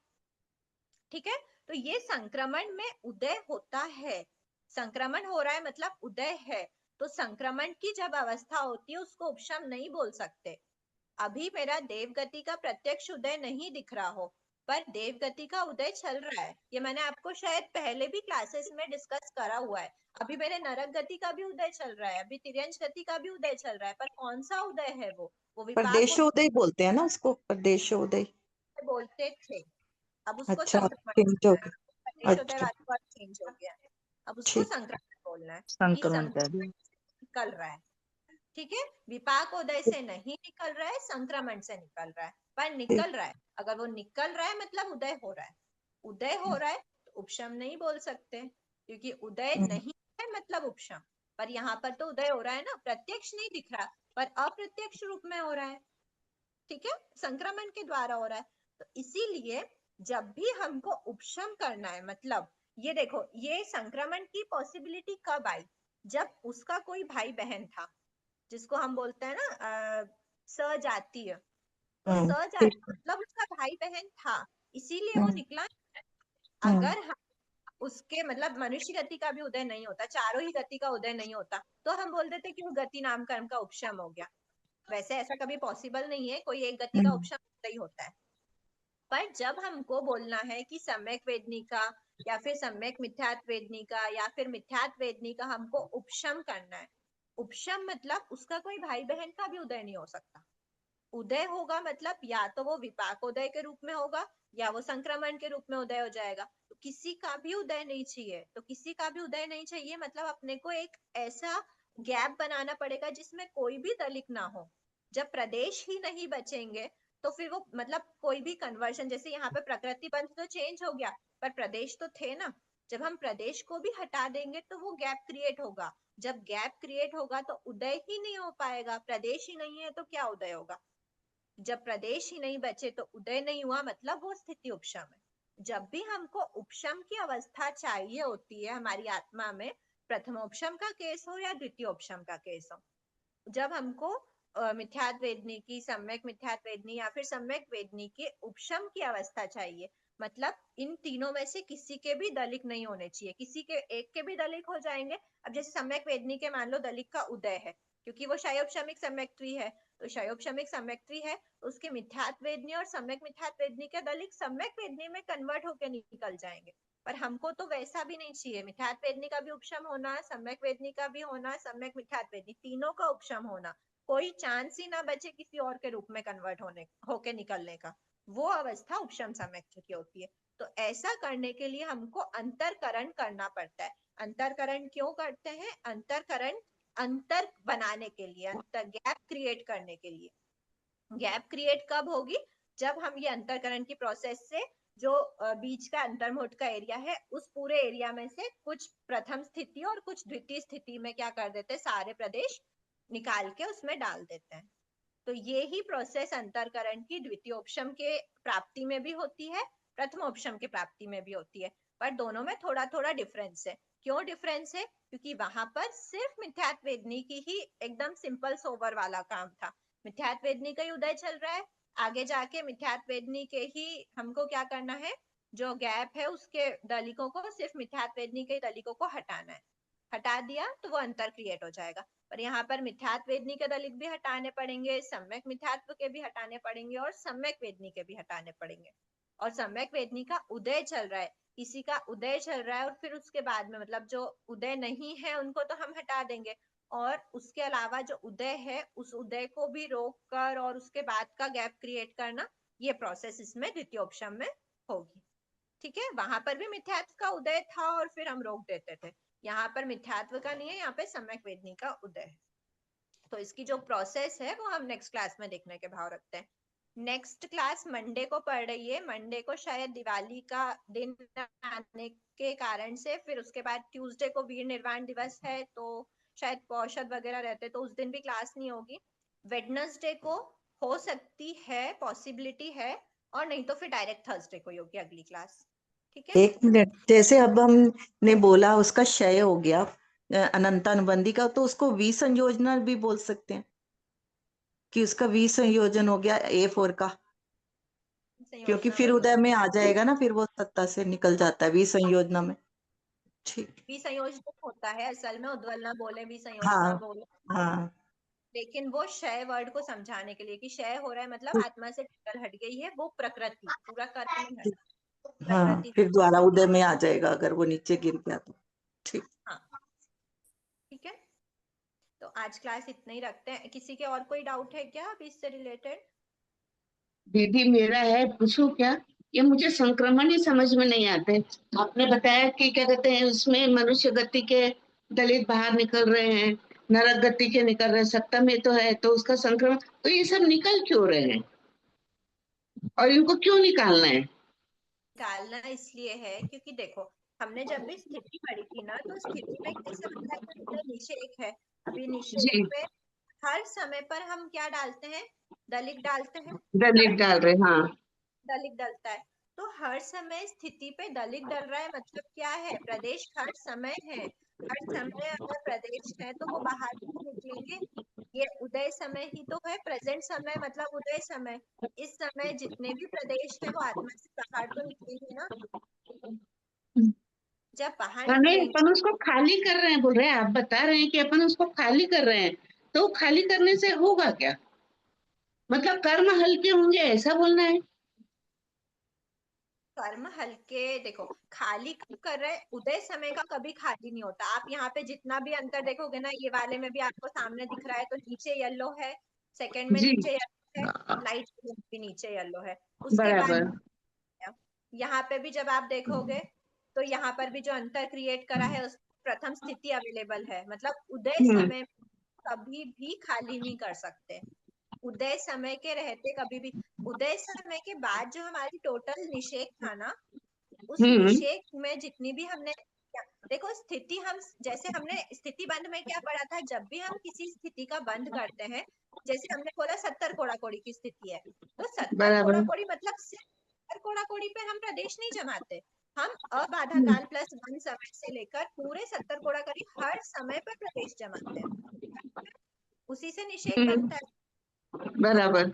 ठीक है, तो ये संक्रमण में उदय होता है। संक्रमण हो रहा है मतलब उदय है। तो संक्रमण की जब अवस्था होती है उसको उपशम नहीं बोल सकते। अभी मेरा देवगति का प्रत्यक्ष उदय नहीं दिख रहा हो, पर देवगति का उदय चल रहा है। ये मैंने आपको शायद पहले भी क्लासेस में डिस्कस करा हुआ है। अभी मेरे नरक गति का भी उदय चल रहा है, अभी तिर्यंश गति का भी उदय चल रहा है, पर कौन सा उदय है वो विपाक प्रदेशोदय बोलते हैं ना उसको, प्रदेशोदय बोलते थे। अब उसको अच्छा, संक्रमण चेंज हो बोलना है। गया। प्रदेशोदय अच्छा वाला वर्ड चेंज हो गया, अब उसको ठीक, संक्रमण बोलना है कि संक्रमण संक्रमण निकल रहा है। ठीक है, विपाक उदय से नहीं निकल रहा है, संक्रमण से निकल रहा है, पर निकल रहा है। अगर वो निकल रहा है मतलब उदय हो रहा है। उदय हो रहा है तो उपशम नहीं बोल सकते, क्योंकि उदय नहीं है मतलब उपशम। पर यहाँ पर तो उदय हो रहा है ना, प्रत्यक्ष नहीं दिख रहा, पर अप्रत्यक्ष रूप में हो रहा है। ठीक है, संक्रमण के द्वारा हो रहा है। तो इसीलिए जब भी हमको उपशम करना है, मतलब ये देखो, ये संक्रमण की पॉसिबिलिटी कब आई? जब उसका कोई भाई बहन था, जिसको हम बोलते हैं ना सजातीय। तो सजातीय मतलब उसका भाई बहन था, इसीलिए वो निकला। अगर हम उसके मतलब मनुष्य गति का भी उदय नहीं होता, चारों ही गति का उदय नहीं होता, तो हम बोल देते कि वो गति नाम कर्म का उपशम हो गया। वैसे ऐसा कभी पॉसिबल नहीं है, कोई एक गति का उपशम होता ही होता है। पर जब हमको बोलना है कि सम्यक वेदनी का या फिर सम्यक मिथ्यात्व वेदनी का या फिर मिथ्यात्व वेदनी का हमको उपशम करना है, उपशम मतलब उसका कोई भाई बहन का भी उदय नहीं हो सकता। उदय होगा मतलब या तो वो विपाक उदय के रूप में होगा या वो संक्रमण के रूप में उदय हो जाएगा। तो किसी का भी उदय नहीं चाहिए, तो किसी का भी उदय नहीं चाहिए मतलब अपने को एक ऐसा गैप बनाना पड़ेगा जिसमें कोई भी दलिक ना हो। जब प्रदेश ही नहीं बचेंगे तो फिर वो मतलब कोई भी कन्वर्शन, जैसे यहाँ पे प्रकृति बंध तो चेंज हो गया, पर प्रदेश तो थे ना। जब हम प्रदेश को भी हटा देंगे तो वो गैप क्रिएट होगा। जब गैप क्रिएट होगा तो उदय ही नहीं हो पाएगा। प्रदेश ही नहीं है तो क्या उदय होगा? जब प्रदेश ही नहीं बचे तो उदय नहीं हुआ, मतलब वो स्थिति उपशम है। जब भी हमको उपशम की अवस्था चाहिए होती है हमारी आत्मा में, प्रथमोपशम का केस हो या द्वितीयोपशम का केस हो, जब हमको मिथ्यात्व वेदनी की, सम्यक मिथ्यात्व वेदनी या फिर सम्यक वेदनी के उपशम की अवस्था चाहिए, मतलब इन तीनों में से किसी के भी दलिक नहीं होने चाहिए। किसी के एक के भी दलिक हो जाएंगे। अब जैसे सम्यक वेदनी के मान लो दलिक का उदय है, क्योंकि वो शयोपशमिक सम्यक्त्वी है, तो शयोपशमिक सम्यक्त्वी है, उसके मिथ्यात्व वेदनी और सम्यक मिथ्यात्व वेदनी के दलिक सम्यक वेदनी में कन्वर्ट होकर निकल जाएंगे। पर हमको तो वैसा भी नहीं चाहिए। मिथ्यात्व वेदनी का भी उपशम होना, सम्यक वेदनी का भी होना, सम्यक मिथ्यात्व वेदनी तीनों का उपशम होना, कोई चांस ही ना बचे किसी और के रूप में कन्वर्ट होके निकलने का। वो अवस्था उपशम सम्यक्त्व की होती है। तो ऐसा करने के लिए हमको अंतरकरण करना पड़ता है। अंतरकरण क्यों करते हैं? अंतरकरण अंतर बनाने के लिए, अंतर गैप क्रिएट करने के लिए। गैप क्रिएट कब होगी? जब हम ये अंतरकरण की प्रोसेस से जो बीच का अंतर्मुहूर्त का एरिया है, उस पूरे एरिया में से कुछ प्रथम स्थिति और कुछ द्वितीय स्थिति में क्या कर देते हैं, सारे प्रदेश निकाल के उसमें डाल देते हैं। तो ये ही प्रोसेस अंतरकरण की द्वितीयोपशम के प्राप्ति में भी होती है, प्रथमोपशम के प्राप्ति में भी होती है। पर दोनों में थोड़ा थोड़ा डिफरेंस है। क्यों डिफरेंस है? क्योंकि वहां पर सिर्फ मिथ्यात्व वेदनी की ही एकदम सिंपल सोवर वाला काम था। मिथ्यात्व वेदनी का ही उदय चल रहा है, आगे जाके मिथ्यात्व वेदनी के ही हमको क्या करना है, जो गैप है उसके दलिकों को, सिर्फ मिथ्यात्व वेदनी के दलिकों को हटाना है। हटा दिया तो वो अंतर क्रिएट हो जाएगा। पर यहाँ पर मिथ्यात्व वेदनी के दलिक भी हटाने पड़ेंगे, सम्यक मिथ्यात्व के भी हटाने पड़ेंगे और सम्यक वेदनी के भी हटाने पड़ेंगे। और सम्यक वेदनी का उदय चल रहा है, किसी का उदय चल रहा है, और फिर उसके बाद में मतलब जो उदय नहीं है उनको तो हम हटा देंगे, और उसके अलावा जो उदय है उस उदय को भी रोक कर और उसके बाद का गैप क्रिएट करना, ये प्रोसेस इसमें द्वितीयोपशम में होगी। ठीक है, वहां पर भी मिथ्यात्व का उदय था और फिर हम रोक देते थे। यहाँ पर मिथ्यात्व का नहीं है, यहाँ पे सम्यक वेदनी का उदय है। तो इसकी जो प्रोसेस है वो हम नेक्स्ट क्लास में देखने के भाव रखते हैं। नेक्स्ट क्लास मंडे को पढ़ रही है। मंडे को शायद दिवाली का दिन आने के कारण से, फिर उसके बाद ट्यूसडे को वीर निर्वाण दिवस है, तो शायद पौषद वगैरह रहते, तो उस दिन भी क्लास नहीं होगी। वेडनेसडे को हो सकती है, पॉसिबिलिटी है और नहीं तो फिर डायरेक्ट थर्सडे को होगी अगली क्लास। ठीक है, 1 मिनट, जैसे अब हमने बोला उसका क्षय हो गया अनंतानुबंधी का, तो उसको विसंयोजन भी बोल सकते हैं कि उसका विसंयोजन हो गया A4 का, क्योंकि फिर उदय में आ जाएगा ना, फिर वो सत्ता से निकल जाता है विसंयोजना में। ठीक, विसंयोजन होता है असल में, उद्वलना बोले विसंयोजना हाँ बोले, हाँ लेकिन वो क्षय वर्ड को समझाने के लिए कि क्षय हो रहा है मतलब आत्मा से टल हट गई है, वो प्रकृति पूरा कर्म नहीं हटा, हाँ, प्रकृति। फिर द्वारा उदय में आ जाएगा अगर वो नीचे गिर गया तो। ठीक, हाँ ठीक है, तो आज क्लास इतना ही रखते हैं। किसी के और कोई डाउट है क्या अभी इससे रिलेटेड? दीदी मेरा है, पूछूं क्या? ये मुझे संक्रमण ही समझ में नहीं आते। आपने बताया कि क्या कहते हैं उसमें मनुष्य गति के दलित बाहर निकल रहे हैं, नरक गति के निकल रहे हैं, सप्तम में तो है, तो उसका संक्रमण, तो ये सब निकल क्यों रहे हैं और इनको क्यों निकालना है? निकालना इसलिए है क्योंकि देखो हमने जब भी स्थिति पढ़ी थी ना, तो स्थिति में कैसे बताया था, निषेक है। अभी निषेक में हर समय पर हम क्या डालते हैं, दलित डालते हैं, दलित डाल रहे, हाँ दलित डलता है। तो हर समय स्थिति पे दलित डल रहा है मतलब क्या है, प्रदेश हर समय है, हर समय अगर प्रदेश है तो वो बाहर निकलेंगे। ये उदय समय ही तो है, प्रेजेंट समय मतलब उदय समय। इस समय जितने भी प्रदेश है वो आत्मा से बाहर तो निकलेंगे ना। जब बाहर नहीं, निकलेंगे, अपन उसको खाली कर रहे हैं बोल रहे हैं, आप बता रहे हैं कि अपन उसको खाली कर रहे हैं, तो खाली करने से होगा क्या? मतलब कर्म हल्के होंगे ऐसा बोलना है? कर्म हल्के, देखो खाली कब कर रहे, उदय समय का कभी खाली नहीं होता। आप यहाँ पे जितना भी अंतर देखोगे ना, ये वाले में भी आपको सामने दिख रहा है, तो नीचे येलो है, सेकंड में जी नीचे येलो है, लाइट भी नीचे येलो है। उसके बराबर। बाद यहाँ पे भी जब आप देखोगे तो यहाँ पर भी जो अंतर क्रिएट करा है उस प्रथम स्थिति अवेलेबल है, मतलब उदय समय कभी भी खाली नहीं कर सकते। उदय समय के रहते कभी भी, उदय समय के बाद जो हमारी टोटल निषेक था ना, उस निषेक में जितनी भी हमने देखो स्थिति, हम जैसे हमने स्थिति बंद में क्या पढ़ा था, जब भी हम किसी स्थिति का बंद करते हैं, जैसे हमने बोला 70 कोड़ा कोड़ी की स्थिति है, तो 70 कोड़ा कोड़ी मतलब सिर्फ 70 कोड़ा कोड़ी पे हम प्रदेश नहीं जमाते, हम अबाधा काल प्लस 1 समय से लेकर पूरे 70 कोड़ा कोड़ी हर समय पर प्रदेश जमाते हैं, उसी से निषेक बनता है। बराबर।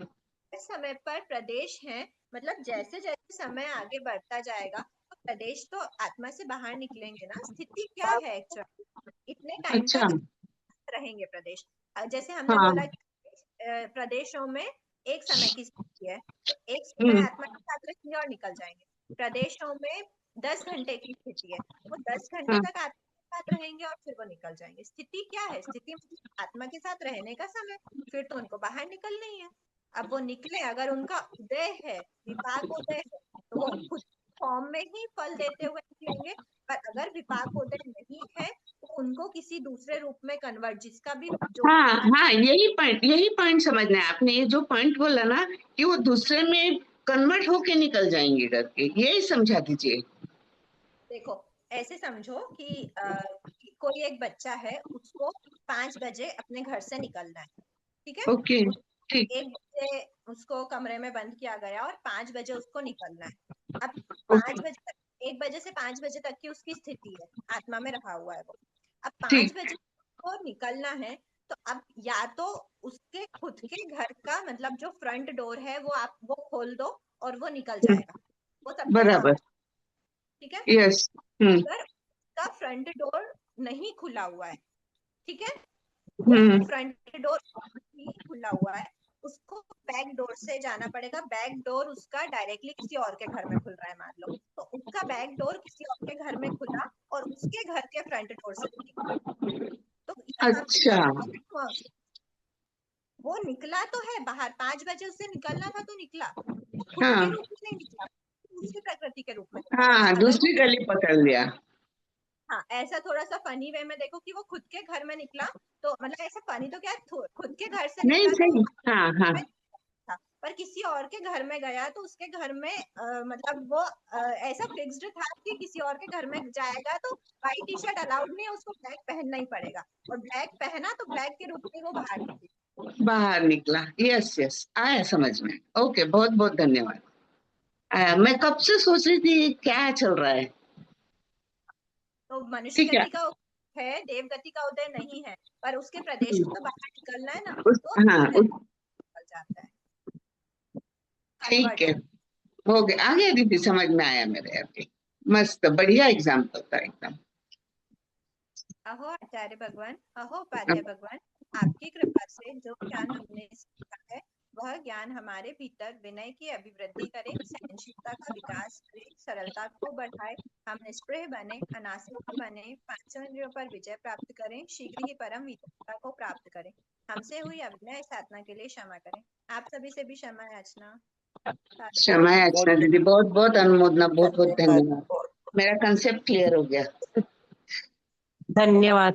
समय पर प्रदेश है, मतलब जैसे जैसे समय आगे बढ़ता जाएगा तो प्रदेश तो आत्मा से बाहर निकलेंगे ना। स्थिति क्या है एक्चुअली, इतने टाइम अच्छा, तक रहेंगे प्रदेश। जैसे हमने हाँ बोला कि प्रदेशों में एक समय की स्थिति है, तो एक समय आत्मा के साथ रहेंगे और निकल जाएंगे। प्रदेशों में 10 घंटे की स्थिति है, वो 10 घंटे तक आत्मा के साथ रहेंगे और फिर वो निकल जाएंगे। स्थिति क्या है, स्थिति मतलब आत्मा के साथ रहने का समय, फिर तो उनको बाहर निकलना ही है। अब वो निकले, अगर उनका उदय है, विपाक उदय है, तो वो खुद फॉर्म में ही फल देते हुए निकलेंगे। पर अगर विपाक उदय नहीं है तो उनको किसी दूसरे रूप में कन्वर्ट, जिसका भी जो हाँ हाँ, यही पॉइंट समझना है आपने। ये जो पॉइंट बोला ना कि वो दूसरे में कन्वर्ट होके निकल जाएंगे करके, यही समझा दीजिए। देखो ऐसे समझो कि कोई एक बच्चा है, उसको 5 बजे अपने घर से निकलना है, ठीक है? ओके, ठीक। 1 बजे उसको कमरे में बंद किया गया और 5 बजे उसको निकलना है। अब 5 बजे तक, 1 बजे से 5 बजे तक की उसकी स्थिति है, आत्मा में रखा हुआ है वो। अब 5 बजे को निकलना है, तो अब या तो उसके खुद के घर का मतलब जो फ्रंट डोर है वो आप वो खोल दो और वो निकल जाएगा, वो सबके बराबर, सामने, ठीक है? यस। अगर उसका फ्रंट डोर नहीं खुला हुआ है, ठीक है, वो फ्रंट डोर नहीं खुला हुआ है, उसको बैक डोर से जाना पड़ेगा। बैक डोर उसका डायरेक्टली किसी और के घर में खुल रहा है मान लो, तो उसका बैक डोर किसी और के घर में खुला और उसके घर के फ्रंट डोर से निकला, तो अच्छा, वो निकला तो है बाहर, 5 बजे उससे निकलना था तो निकला, खुद हाँ के रूप में नहीं निकला, दूसरी प्रकृति के रूप में। हाँ, अगर वो दूसरी गली पकड़ लिया। हाँ, ऐसा थोड़ा सा फनी वे में देखो कि वो खुद के घर में निकला, तो मतलब ऐसा फनी तो क्या, खुद के घर से नहीं, निकला सही, तो हाँ हाँ, था, पर किसी और के घर में गया तो उसके घर में मतलब वो ऐसा फिक्स्ड था कि किसी और के घर में जाएगा तो व्हाइट टी शर्ट अलाउड नहीं है, उसको ब्लैक पहनना ही पड़ेगा, और ब्लैक पहना तो ब्लैक के रूप में वो बाहर निकली। बाहर निकला, यस यस, आया समझ में। ओके, बहुत बहुत धन्यवाद। मैं कब से सोच रही थी क्या चल रहा है। तो मनुष्य ठीक है। गति का है, देव गति का उदय नहीं है, पर उसके प्रदेश को तो बाहर निकलना है ना, हाँ तो निकल जाता है। ठीक है, हो गया, आ गया दीदी, समझ में आया मेरे। अभी मस्त, बढ़िया एग्जाम्पल था एकदम। अहो आचार्य भगवान, अहो उपाध्याय भगवान, आपकी कृपा से जो ज्ञान हमने सीखा है वह ज्ञान हमारे भीतर विनय की अभिवृद्धि करे, सहनशीलता का विकास करे, सरलता को बढ़ाए, हम निष्प्रिय बने, अनासक्त बने, पांचों इंद्रियों पर विजय प्राप्त करें, शीघ्र ही परम विद्या को प्राप्त करें। हमसे हुई अविनय साधना के लिए क्षमा करें। आप सभी से भी क्षमा याचना। क्षमा याचना दीदी, बहुत बहुत अनुमोदना, बहुत बहुत धन्यवाद। मेरा कंसेप्ट क्लियर हो गया। धन्यवाद।